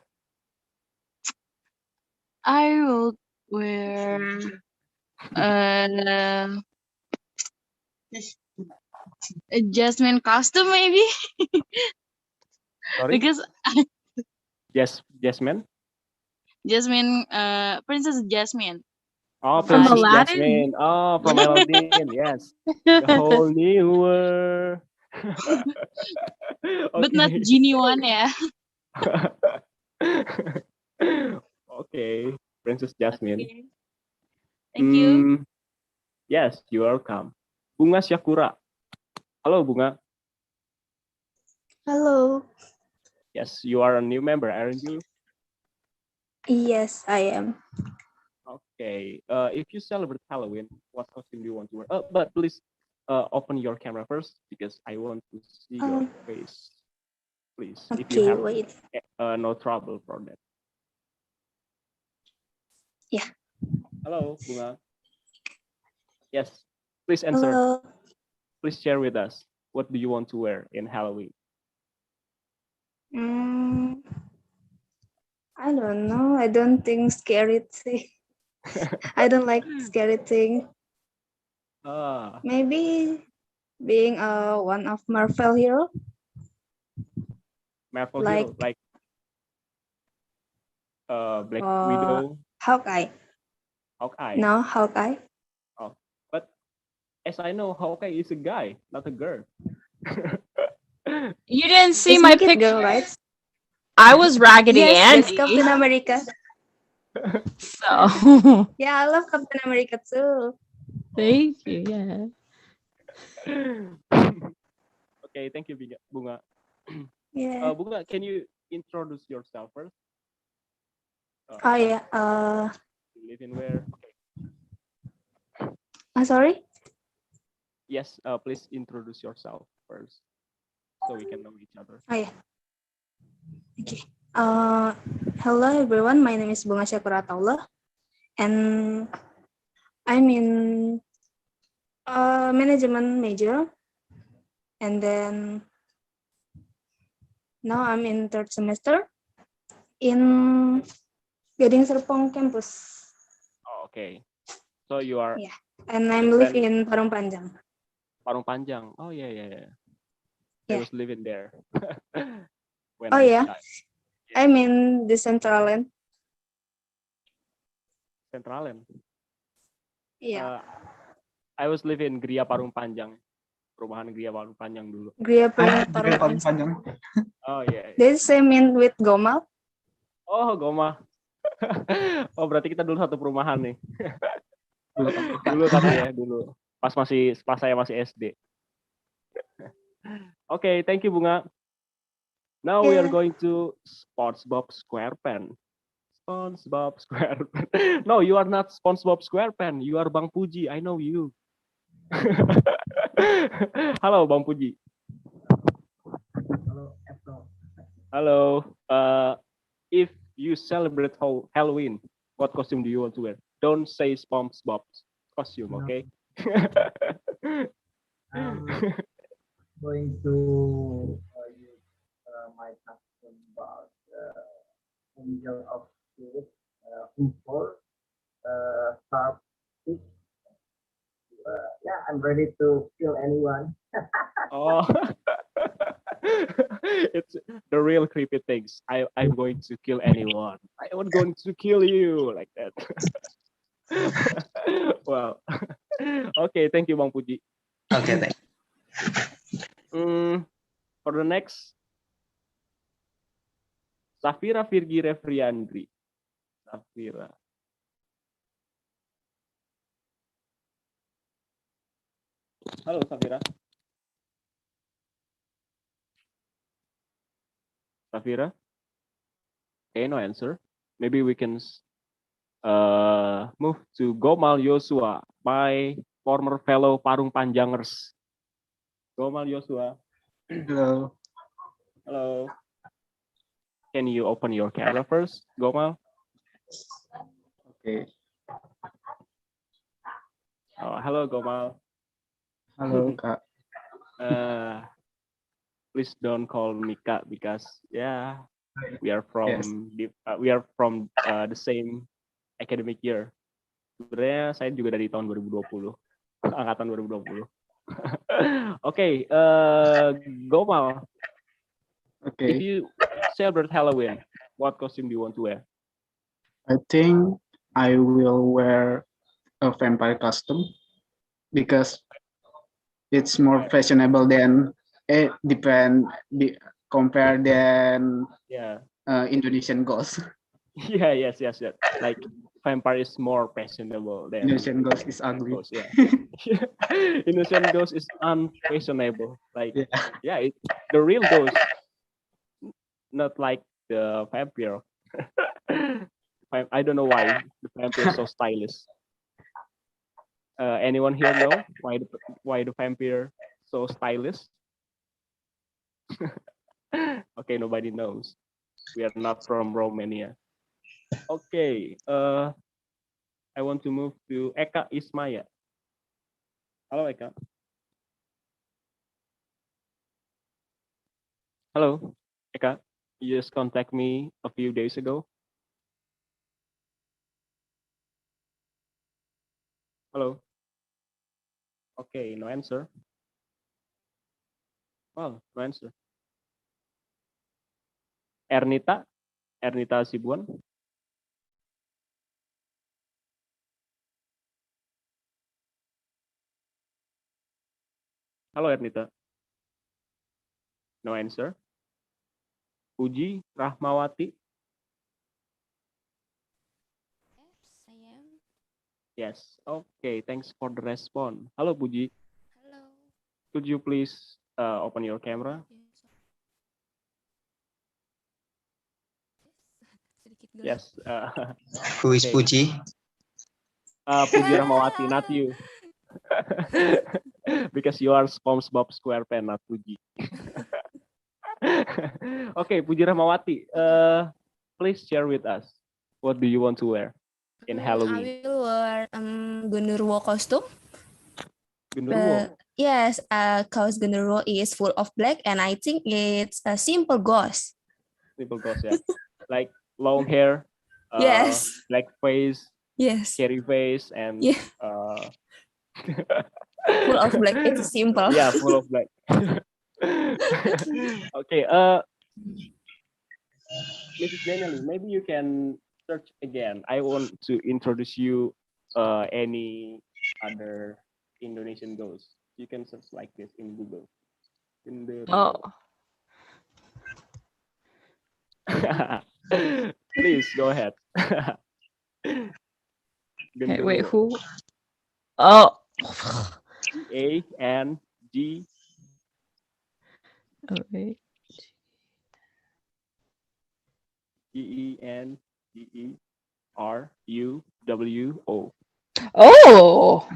I will wear uh, a Jasmine costume maybe
Sorry.
because
Yes, Jasmine.
Jasmine, Princess Jasmine.
Oh,
From
Princess
Aladdin?
Jasmine. Oh, from Aladdin. Yes. The whole new world.
But not
Okay.
genie one, yeah.
Okay, Princess Jasmine.
Okay. Thank you.
Yes, you are welcome. Bunga Syakura. Halo Bunga.
Hello.
Yes, you are a new member, aren't you?
Yes, I am.
Okay. If you celebrate Halloween, what costume do you want to wear? But please open your camera first because I want to see your face. Please, if you
Okay,
have
wait.
no trouble for that.
Yeah.
Hello, Bunga. Yes, please answer.
Hello.
Please share with us. What do you want to wear in Halloween?
I don't know. I don't think scary thing. I don't like scary thing. Maybe being one of Marvel hero.
Marvel
Like-
hero, like Black Widow,
Hawkeye.
Hawkeye.
No, Hawkeye.
Oh, but as I know, Hawkeye is a guy, not a girl.
You didn't see
It's
my
Naked
picture.
Girl, right?
I was Raggedy
Yes, that's
Andy.
Captain America.
So
Yeah, I love Captain America too.
thank you. Yeah.
Okay, thank you, Bunga.
Yeah.
Bunga, can you introduce yourself first?
Oh yeah.
You live in where? Okay.
Sorry.
Yes, please introduce yourself first so we can know each other.
Oh yeah. Okay. Hello everyone. My name is Bunga Syakura Taullah, and I'm in management major, and then now I'm in third semester in Gading Serpong campus.
Oh, okay. So you are
Yeah, and I'm living in Parung Panjang.
Parung Panjang. Oh yeah. I
Yeah.
was living there. When
Oh
I
yeah.
studied.
I'm in the Central Land.
Centralen.
Yeah.
I was living in Gria Parung Panjang. Perumahan Gria Parung Panjang dulu.
Gria
Ah,
Parung
paling
Panjang.
panjang.
Oh yeah.
They same in with Gomal.
Oh, Goma. Oh, berarti kita dulu satu perumahan nih. Dulu tapi ya, dulu. Pas saya masih SD. Okay, thank you Bunga. Now we are
Yeah.
going to SpongeBob SquarePants. SpongeBob SquarePants. No, you are not SpongeBob SquarePants. You are Bang Puji. I know you. Halo Bang Puji. Halo. If you celebrate Halloween, what costume do you want to wear? Don't say SpongeBob's costume, okay?
Going to use my custom about Angel of Spirit, Ufor, Star Fish. Yeah, I'm ready to kill anyone.
Oh, it's the real creepy things. I'm going to kill anyone. I'm going to kill you like that. Wow. Okay, thank you Bang Puji.
Okay, thank you.
For the next, Safira Virgi Refriandri. Safira. Halo Safira. Safira. Okay, no answer. Maybe we can move to Gomal Yosua, my former fellow Parung Panjangers. Gomal Yosua.
Hello.
Hello. Can you open your camera first, Gomal?
Okay.
Oh, hello, Gomal.
Halo Kak.
Please don't call me Kak because we are from the same academic year. Sebenarnya saya juga dari tahun 2020, angkatan 2020. Okay, Gomal.
Okay.
If you celebrate Halloween, what costume do you want to wear?
I think I will wear a vampire costume because it's more fashionable than depend compare than
Yeah.
Indonesian ghost.
Yeah. Yes. Like vampire is more fashionable than
Indonesian ghost is ugly.
ghost. Yeah. Innocent ghost is unfashionable. Like
Yeah.
the real ghost, not like the vampire. I don't know why the vampire is so stylish. Anyone here know why the vampire so stylish? Okay, nobody knows. We are not from Romania. Okay, I want to move to Eka Ismaya. Hello, Eka. Hello, Eka. You just contact me a few days ago. Hello. Okay, no answer. Well, no answer. Ernita Sibuan. Halo Ernita. No answer. Puji Rahmawati.
Yes, I am.
Yes. Okay, thanks for the response. Halo Puji.
Hello.
Could you please open your camera?
Sedikit gelap.
Yes.
Who is
Okay.
Puji?
Puji Rahmawati, not you. Because you are SpongeBob SquarePants, not Puji. Okay, Puji Rahmawati. Please share with us. What do you want to wear in
I
Halloween?
will wear genderuwo costume.
Genderuwo.
Yes, cause genderuwo is full of black, and I think it's a simple ghost.
Simple ghost, yeah. Like long hair,
Yes.
black face,
Yes.
scary face, and
Yeah. Full of black. It's simple.
Yeah, full of black. Okay, Mrs. Danielle, maybe you can search again. I want to introduce you any other Indonesian ghosts. You can search like this in Google.
Oh.
Please go ahead.
Okay, wait, who? Oh.
G-A-N-G.
Oh, wait.
Genderuwo.
Oh.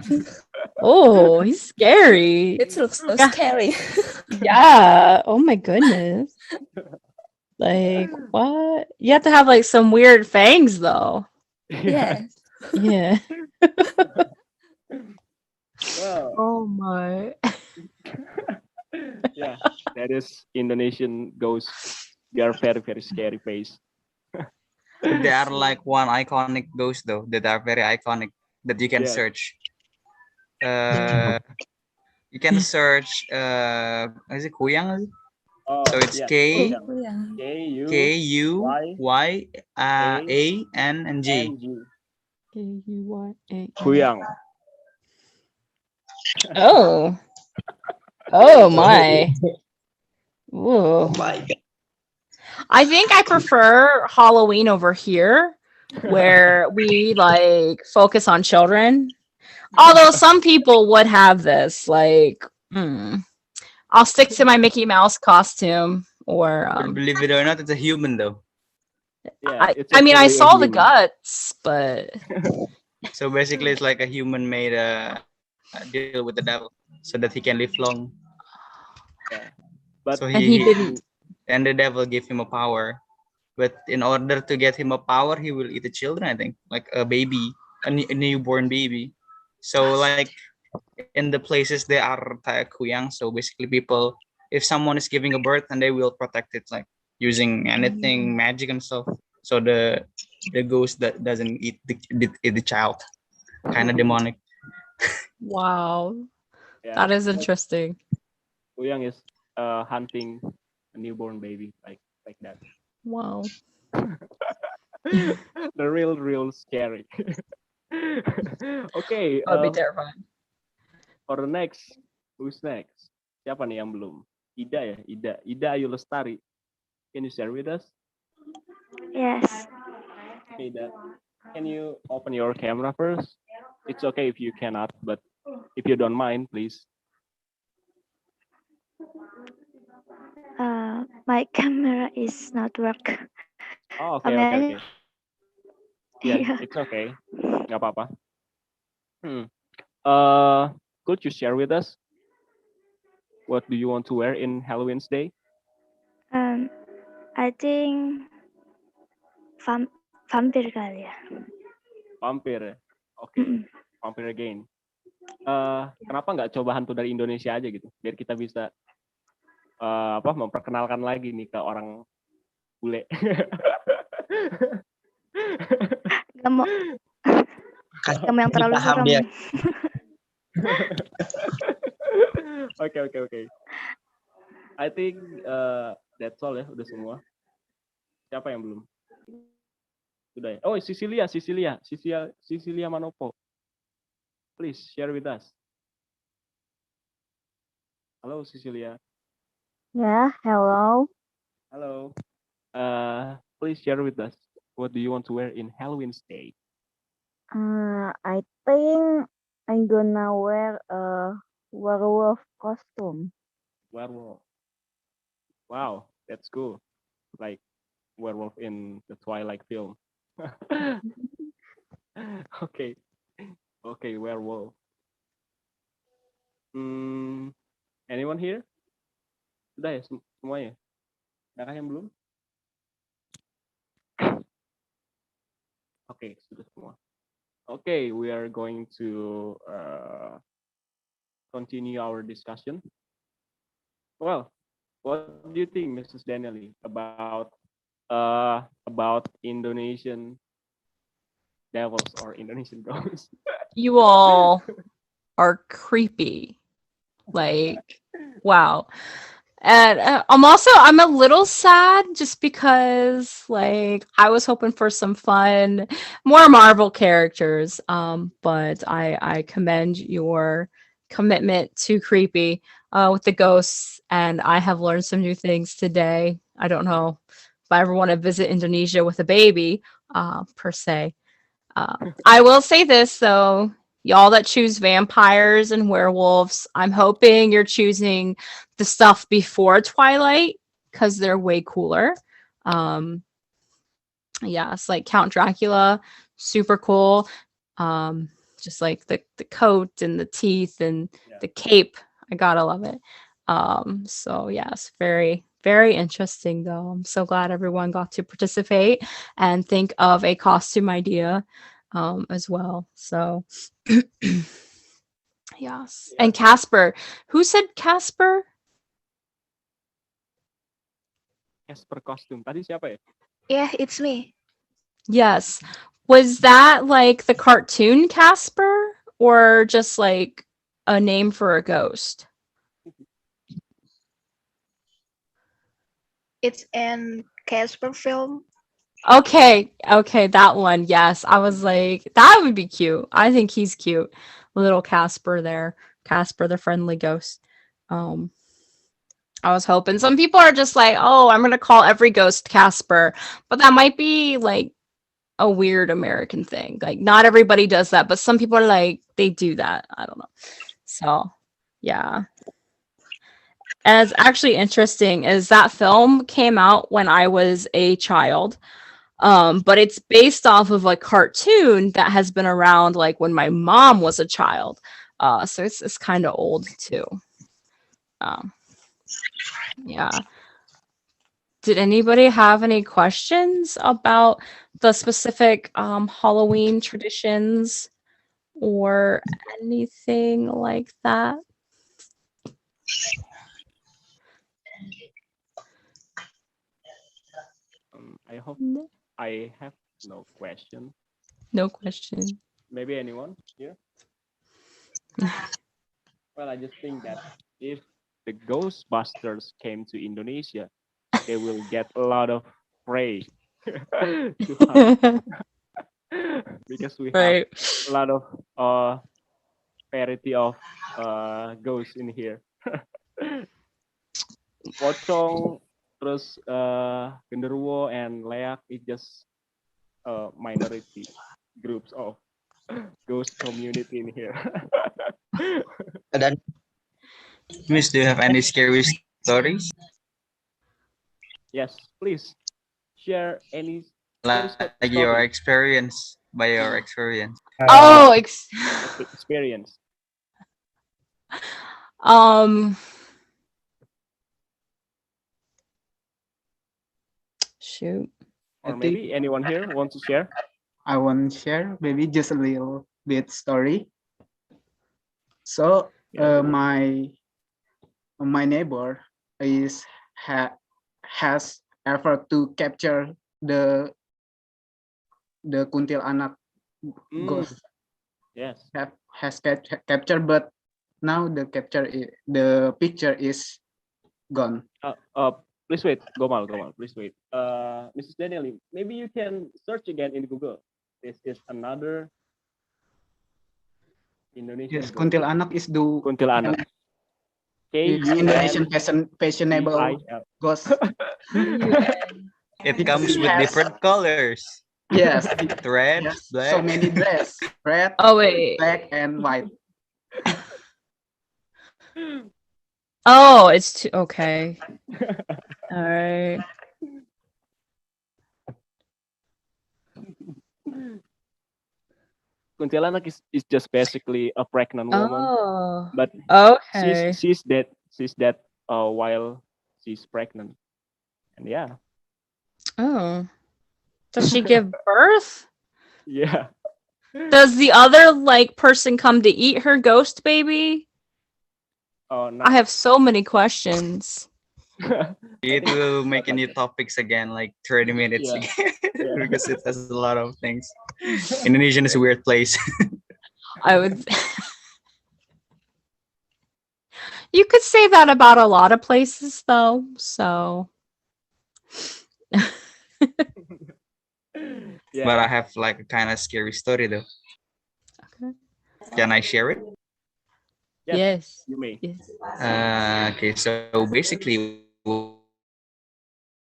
Oh, he's scary.
It looks so
Yeah.
scary.
Yeah. Oh my goodness. Like, what? You have to have like some weird fangs though.
Yes.
Yeah.
Well,
Oh my.
yeah, that is Indonesian ghosts. They are very, very scary face.
They are like one iconic ghost though that are very iconic that you can
Yeah.
search. You can search is it Kuyang?
Oh,
So it's
yeah.
K
K-U-Y
U Y A N and G.
K-U-Y-A.
Kuyang.
Oh. Oh my. Whoa.
My God.
I think I prefer Halloween over here, where we like focus on children. Although some people would have this, like, I'll stick to my Mickey Mouse costume, or
Believe it or not, it's a human though.
Yeah,
I mean, I
actually a
saw the
human.
guts, but
So basically, it's like a human made a deal with the devil so that he can live long.
Yeah. But
So
and he didn't.
and the devil gave him a power. But in order to get him a power, he will eat the children, I think, like a baby, a newborn baby. So like in the places they are kuyang, so basically people, if someone is giving a birth, and they will protect it, like using anything magic and stuff. So the ghost that doesn't eat the child, kind of demonic.
Wow,
yeah,
that is interesting.
Kuyang is hunting a newborn baby, like that.
Wow.
The real scary. Okay.
That would be terrifying.
For the next, who's next? Siapa nih yang belum? Ida ya, Ida Ayu Lestari. Can you share with us?
Yes.
Okay, Ida. Can you open your camera first? It's okay if you cannot, but if you don't mind, please.
My camera is not work.
Oh,
May I?
okay. Yeah,
Yeah.
it's okay. Nggak apa-apa. Could you share with us what do you want to wear in Halloween's day?
I think vampir kali ya.
Vampir. Oke, vampir again. Kenapa nggak coba hantu dari Indonesia aja gitu, biar kita bisa memperkenalkan lagi nih ke orang bule.
Gak mau yang terlalu serem.
Oke. I think that's all ya, udah semua. Siapa yang belum? Sudah ya. Oh, Cecilia Manopo. Please share with us. Halo Cecilia.
Yeah, hello.
Hello. Please share with us. What do you want to wear in Halloween's day?
I think I'm gonna wear a werewolf costume.
Werewolf. Wow, that's cool. Like werewolf in the Twilight film. Okay, werewolf. Anyone here? Sudah ya semuanya? Adakah yang belum? Okay, sudah semua. Okay, we are going to continue our discussion. Well, what do you think, Mrs. Danielle, about Indonesian devils or Indonesian ghosts?
You all are creepy. Like, wow. And I'm a little sad just because like I was hoping for some fun, more Marvel characters. But I commend your commitment to creepy with the ghosts, and I have learned some new things today. I don't know if I ever want to visit Indonesia with a baby, per se. I will say this though, y'all that choose vampires and werewolves, I'm hoping you're choosing the stuff before Twilight because they're way cooler. Yeah, it's like Count Dracula, super cool. Just like the coat and the teeth and the cape, I gotta love it. So yes, very very interesting though. I'm so glad everyone got to participate and think of a costume idea as well. So yes. And Casper. Who said Casper?
Casper costume. Tadi siapa ya?
Yeah, it's me.
Yes. Was that like the cartoon Casper or just like a name for a ghost?
It's an Casper film.
Okay, that one. Yes, I was like, that would be cute. I think he's cute. Little Casper there. Casper the friendly ghost. I was hoping. Some people are just like, oh, I'm gonna call every ghost Casper. But that might be like a weird American thing. Like not everybody does that, but some people are like, they do that. I don't know. So yeah. And it's actually interesting is that film came out when I was a child. But it's based off of a cartoon that has been around like when my mom was a child. So it's kind of old too. Yeah. Did anybody have any questions about the specific Halloween traditions or anything like that?
I hope I have no question.
No question.
Maybe anyone here? Well, I just think that if the Ghostbusters came to Indonesia, they will get a lot of prey to hunt. Because we have a lot of variety of ghosts in here. Pocong, terus genderuwo and leak is just minority groups of ghost community in here.
Dan, Miss, do you have any scary stories?
Yes, please share any scary
Like your
story
experience, by your experience.
Oh,
experience,
um, shoot.
I
or
think
maybe anyone here wants to share?
I want to share maybe just a little bit story. So my neighbor is has ever to capture the kuntilanak ghost.
Yes.
Has captured, but now the picture is gone.
Please wait, Gomal, please wait. Mrs. Danielle, maybe you can search again in Google. This is another Indonesian
Yes,
ghost.
kuntilanak is the
Kuntilanak.
It's Indonesian fashionable ghost.
It comes with different colors.
Yes,
red,
yes,
black.
so many dress, red,
Oh wait.
black, and white.
Oh, it's too okay. All right.
Kuntilanak is just basically a pregnant woman.
Oh.
But
Okay.
she's dead while she's pregnant. And yeah.
Oh. Does she give birth?
Yeah.
Does the other like person come to eat her ghost baby?
Oh no.
I have so many questions.
It will make new topics again, like 30 minutes
Yeah.
again, because it has a lot of things. Indonesian is a weird place.
I would. You could say that about a lot of places, though. So.
Yeah.
But I have like a kind of scary story though.
Okay.
Can I share it?
Yes.
You may.
Yes.
Okay, so basically,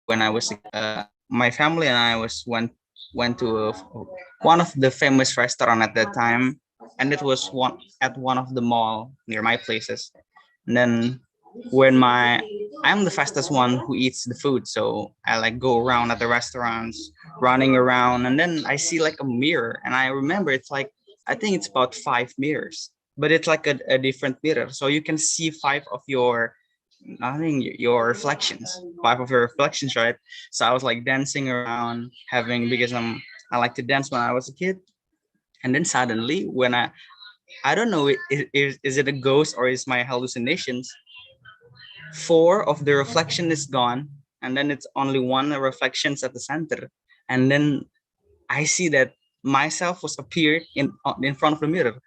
when I was my family and I went to one of the famous restaurant at that time, and it was one of the mall near my places. And then when I'm the fastest one who eats the food, so I like go around at the restaurants, running around, and then I see like a mirror, and I remember it's like I think it's about 5 mirrors, but it's like a different mirror, so you can see five of your I think your reflections, five of your reflections, right? So I was like dancing around, having because I like to dance when I was a kid, and then suddenly when I don't know is it a ghost or is my hallucinations? Four of the reflection is gone, and then it's only one reflections at the center, and then I see that myself was appeared in front of the mirror.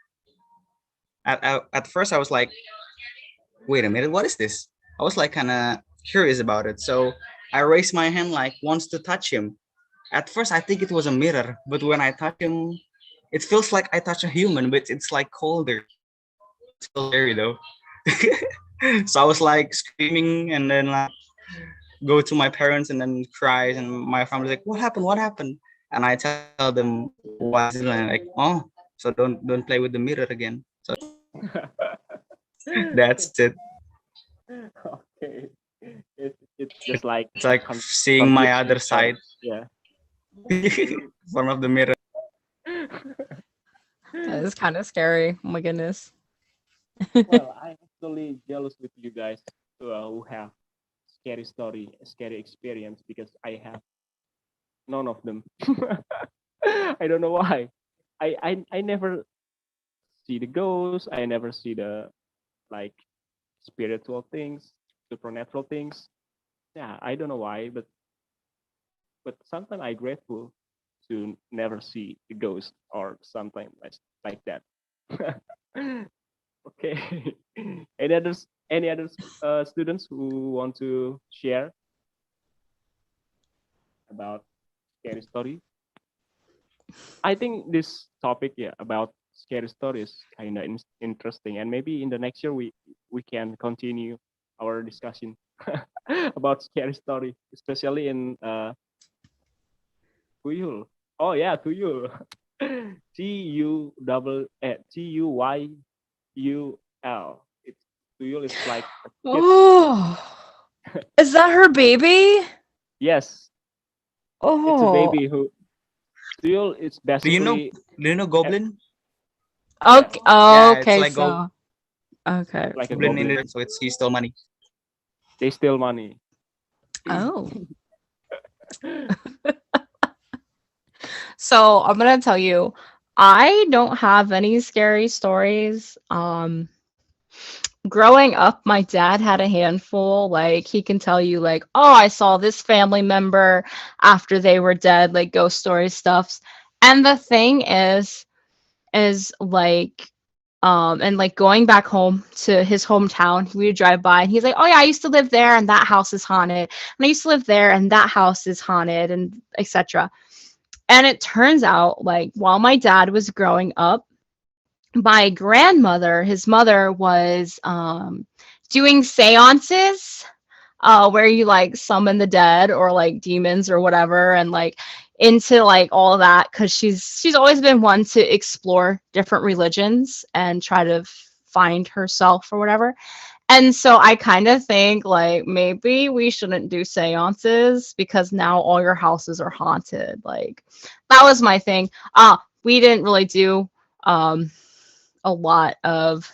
At first I was like, wait a minute, what is this? I was like kind of curious about it. So I raised my hand like wants to touch him. At first I think it was a mirror, but when I touch him, it feels like I touch a human, but it's like colder. It's still scary though. So I was like screaming and then like go to my parents and then cries and my family's like, what happened? What happened? And I tell them what's it like, oh, so don't play with the mirror again. So that's it.
Okay. It's just like
It's like seeing my other side.
Yeah.
Front of the mirror.
That is kind of scary. Oh my goodness.
Well, I'm actually jealous with you guys who have scary story, scary experience because I have none of them. I don't know why. I never see the ghosts. I never see the like spiritual things, supernatural things. Yeah, I don't know why, but sometimes I'm grateful to never see the ghost or something like that. Okay. Any other students who want to share about scary story? I think this topic, yeah, about scary stories kind of interesting, and maybe in the next year we can continue our discussion about scary story, especially in Tuyul. Oh yeah, Tuyul. Tuyul. It's Tuyul is like a kid.
Oh, is that her baby?
Yes, it's a
Oh,
baby who Tuyul is
Do you know?
basically
Do you know Goblin?
okay.
Yeah, it's
Okay,
like
so okay.
like a
Goblin in
goblin.
the so it's he stole money.
They steal money.
Oh. So I'm gonna tell you, I don't have any scary stories. Growing up, my dad had a handful. Like he can tell you, like, oh, I saw this family member after they were dead, like ghost story stuffs. And the thing is like, and like going back home to his hometown, we would drive by and he's like, oh yeah, I used to live there and that house is haunted. And I used to live there and that house is haunted and etc. And it turns out, like, while my dad was growing up, my grandmother, his mother, was doing seances where you like summon the dead or like demons or whatever, and like into like all of that because she's always been one to explore different religions and try to find herself or whatever. And so I kind of think like maybe we shouldn't do seances because now all your houses are haunted. Like that was my thing. We didn't really do a lot of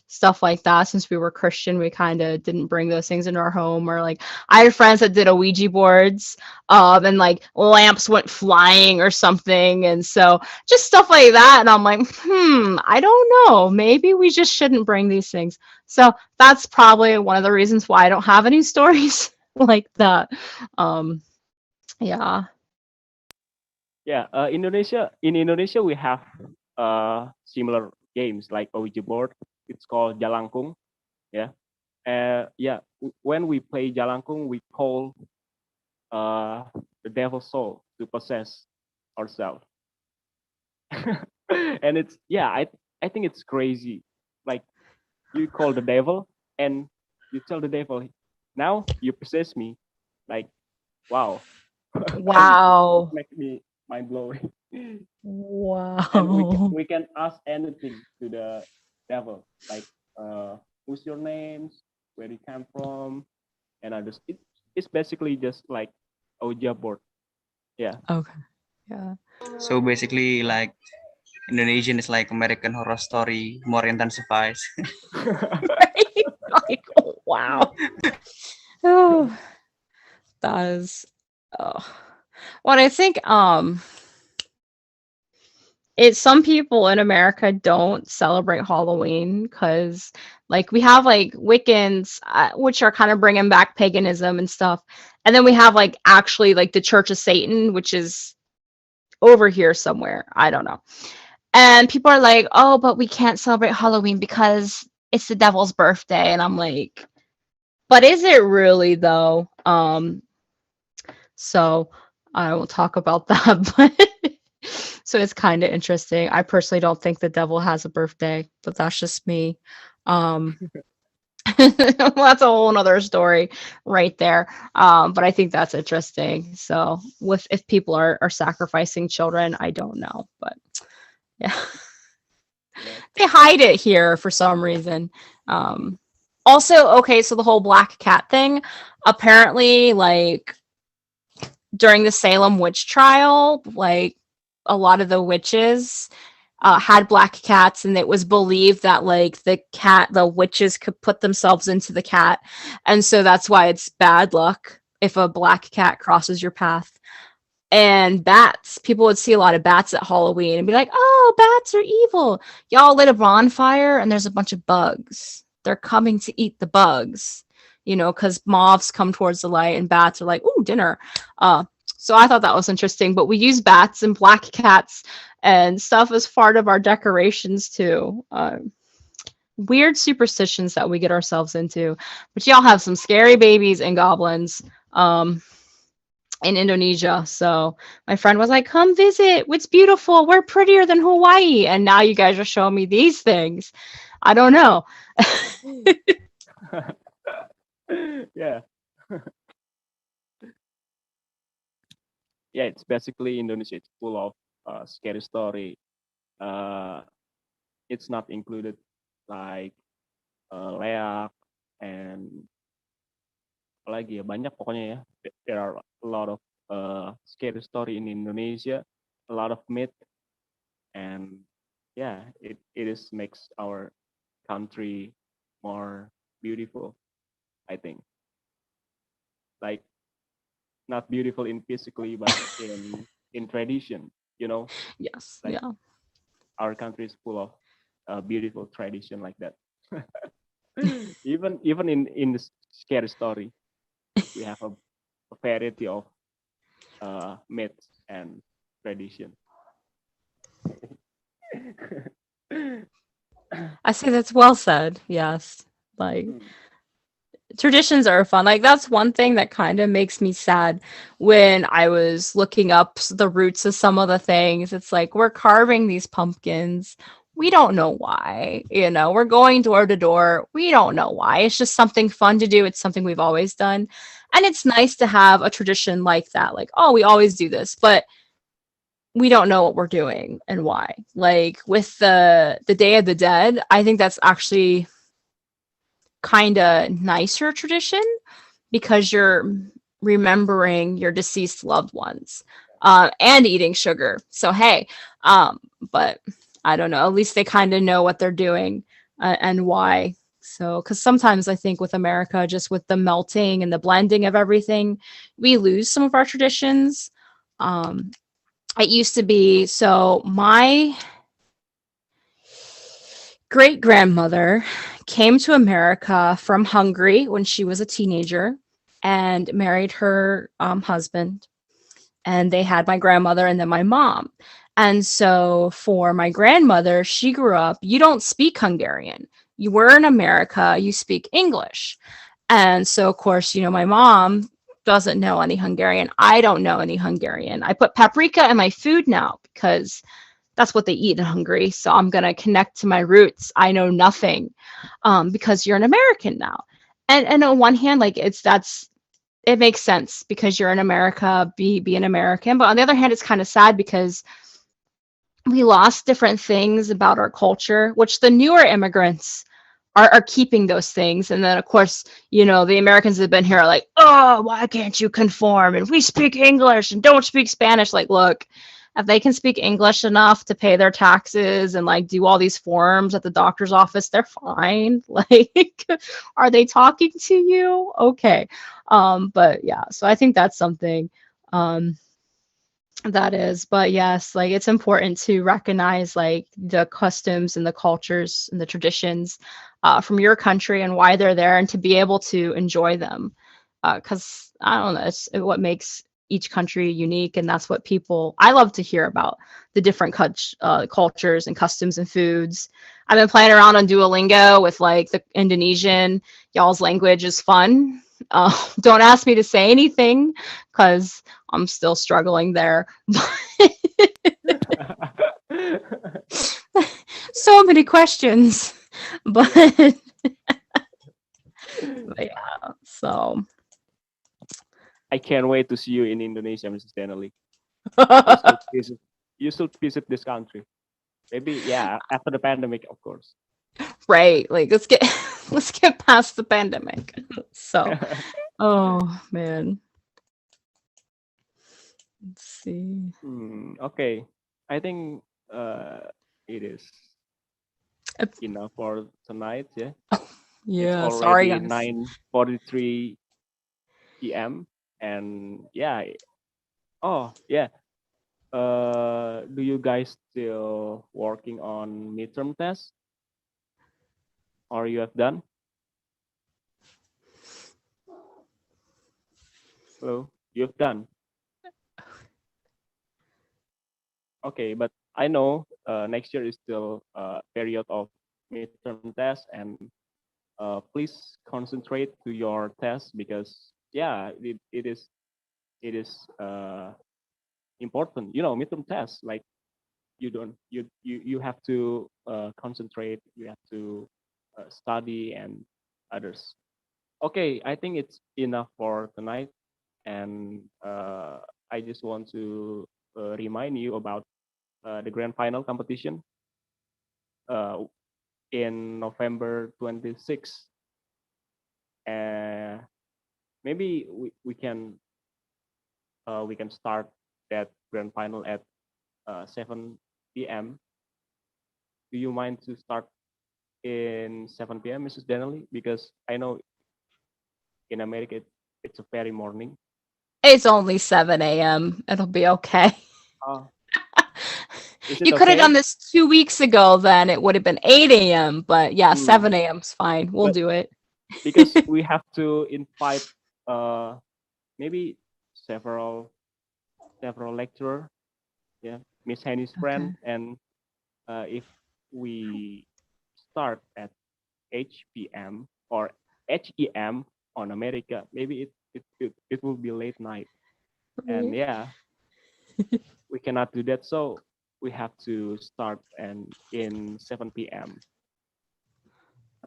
stuff like that since we were Christian. We kind of didn't bring those things into our home, or like I had friends that did Ouija boards and like lamps went flying or something, and so just stuff like that. And I'm like, I don't know, maybe we just shouldn't bring these things. So that's probably one of the reasons why I don't have any stories like that. Yeah.
Yeah, in Indonesia we have similar games like Ouija board. It's called Jalangkung. Yeah. When we play Jalangkung, we call the devil's soul to possess ourselves. And it's I think it's crazy. Like you call the devil and you tell the devil, now you possess me. Like, wow.
Wow.
Make me mind blowing.
Wow.
And we can ask anything to the devil, like who's your names, where you come from, and others. It's basically just like Ouija board. Yeah.
Okay. Yeah.
So basically, like Indonesian is like American Horror Story, more intensified.
Like, oh, wow. Oh, that is. Oh. What I think, it's some people in America don't celebrate Halloween because, like, we have like Wiccans, which are kind of bringing back paganism and stuff, and then we have like actually like the Church of Satan, which is over here somewhere. I don't know. And people are like, oh, but we can't celebrate Halloween because it's the devil's birthday, and I'm like, but is it really though? So I won't talk about that, but. So it's kind of interesting. I personally don't think the devil has a birthday, but that's just me. That's a whole nother story right there. But I think that's interesting. So if people are sacrificing children, I don't know, but yeah. They hide it here for some reason. Also, okay, so the whole black cat thing, apparently, like during the Salem witch trial, like a lot of the witches had black cats, and it was believed that like the witches could put themselves into the cat, and so that's why it's bad luck if a black cat crosses your path. And bats, people would see a lot of bats at Halloween and be like, oh, bats are evil. Y'all lit a bonfire and there's a bunch of bugs. They're coming to eat the bugs, because moths come towards the light and bats are like, ooh, dinner. So I thought that was interesting, but we use bats and black cats and stuff as part of our decorations too. Weird superstitions that we get ourselves into. But y'all have some scary babies and goblins in Indonesia. So my friend was like, come visit. It's beautiful. We're prettier than Hawaii. And now you guys are showing me these things. I don't know.
Yeah. Yeah, it's basically Indonesia. It's full of scary story. Uh, it's not included like leak and apalagi ya banyak pokoknya ya. There are a lot of scary story in Indonesia, a lot of myth, and yeah, it is makes our country more beautiful. I think like not beautiful in physically, but in tradition. You know,
Yes.
like
Yeah.
our country is full of beautiful tradition like that. even in the scary story, we have a variety of myths and tradition.
I say that's well said. Yes. Like
Hmm.
traditions are fun. Like that's one thing that kind of makes me sad when I was looking up the roots of some of the things. It's like we're carving these pumpkins. We don't know why. We're going door to door. We don't know why. It's just something fun to do. It's something we've always done. And it's nice to have a tradition like that. Like, oh, we always do this, but we don't know what we're doing and why. Like with the Day of the Dead, I think that's actually kind of nicer tradition because you're remembering your deceased loved ones and eating sugar. So hey, but I don't know. At least they kind of know what they're doing and why. So, because sometimes I think with America, just with the melting and the blending of everything, we lose some of our traditions. Um, it used to be so my great grandmother came to America from Hungary when she was a teenager and married her husband. And they had my grandmother and then my mom. And so for my grandmother, she grew up, you don't speak Hungarian. You were in America, you speak English. And so, of course, my mom doesn't know any Hungarian. I don't know any Hungarian. I put paprika in my food now because that's what they eat in Hungary. So I'm going to connect to my roots. I know nothing because you're an American now. And on one hand, like it makes sense because you're in America, be an American. But on the other hand, it's kind of sad because we lost different things about our culture, which the newer immigrants are keeping those things. And then, of course, the Americans that have been here are like, oh, why can't you conform? And we speak English and don't speak Spanish. Like, look, if they can speak English enough to pay their taxes and like do all these forms at the doctor's office, they're fine. Like, are they talking to you? Okay. But yeah, so I think that's something. That is, but yes, like it's important to recognize like the customs and the cultures and the traditions from your country and why they're there, and to be able to enjoy them. Because I don't know, it's what makes each country unique, and that's what I love to hear about the different cultures and customs and foods. I've been playing around on Duolingo with like the Indonesian. Y'all's language is fun. Don't ask me to say anything because I'm still struggling there. So many questions, but, but yeah. So
I can't wait to see you in Indonesia, Mrs. Danielle. You should visit this country. Maybe, yeah, after the pandemic, of course.
Right, like let's get past the pandemic. So, oh man. Let's see.
Okay, I think it is enough for tonight. Yeah.
Yeah.
It's
Sorry,
already
guys.
9:43 p.m. and yeah. Oh yeah. Do you guys still working on midterm tests, or you have done? Hello, you've done. Okay, but I know next year is still a period of midterm test, and please concentrate to your test because yeah, it is important. Midterm test like you don't you have to concentrate, you have to study and others. Okay, I think it's enough for tonight, and I just want to remind you about the grand final competition in November 26th. Maybe we can start that grand final at 7 p.m. Do you mind to start in 7 p.m., Mrs. Danielle? Because I know in America it's a very morning.
It's only 7 a.m. It'll be okay.
Oh, is
You
it
could have
okay?
done this 2 weeks ago, then it would have been 8 a.m. But yeah,
Hmm.
7 a.m.'s fine. We'll
But
do it.
because we have to invite maybe several lecturer, yeah, Miss Henny's friend, and if we start at h.p.m. or h.e.m. on America, maybe it will be late night, and yeah, we cannot do that, so we have to start in 7 p.m.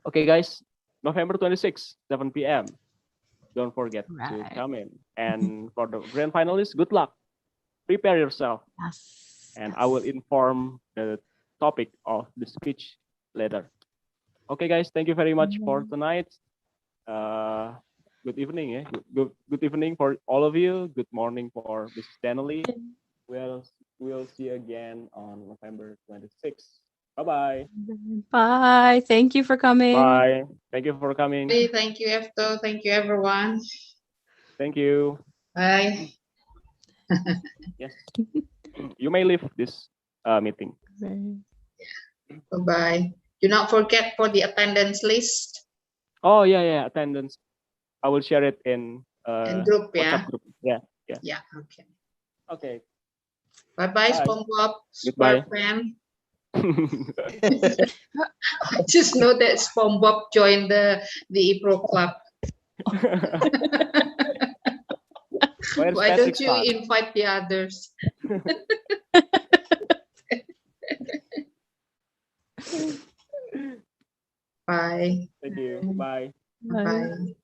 Okay, guys, November 26th, 7 p.m. Don't forget to
Right.
come in. And for the grand finalists, good luck. Prepare yourself.
Yes.
And I will inform the topic of the speech later. Okay, guys, thank you very much for tonight. Good evening. Yeah? Good evening for all of you. Good morning for Mrs. Danielle. We'll see you again on November 26th. Bye-bye.
Bye. Thank you for coming.
Bye. Thank you for coming.
Thank you, Efto. Thank you, everyone.
Thank you.
Bye.
Yes. You may leave this meeting.
Bye-bye. Do not forget for the attendance list.
Oh, yeah. Attendance. I will share it in
group,
WhatsApp
yeah?
group. Yeah.
Yeah, okay.
Okay.
Bye-bye,
Bye.
SpongeBob
Goodbye.
SquarePants. I just know that SpongeBob joined the E-ProClub. Why don't you invite the others? Bye.
Thank you. Bye.
Bye.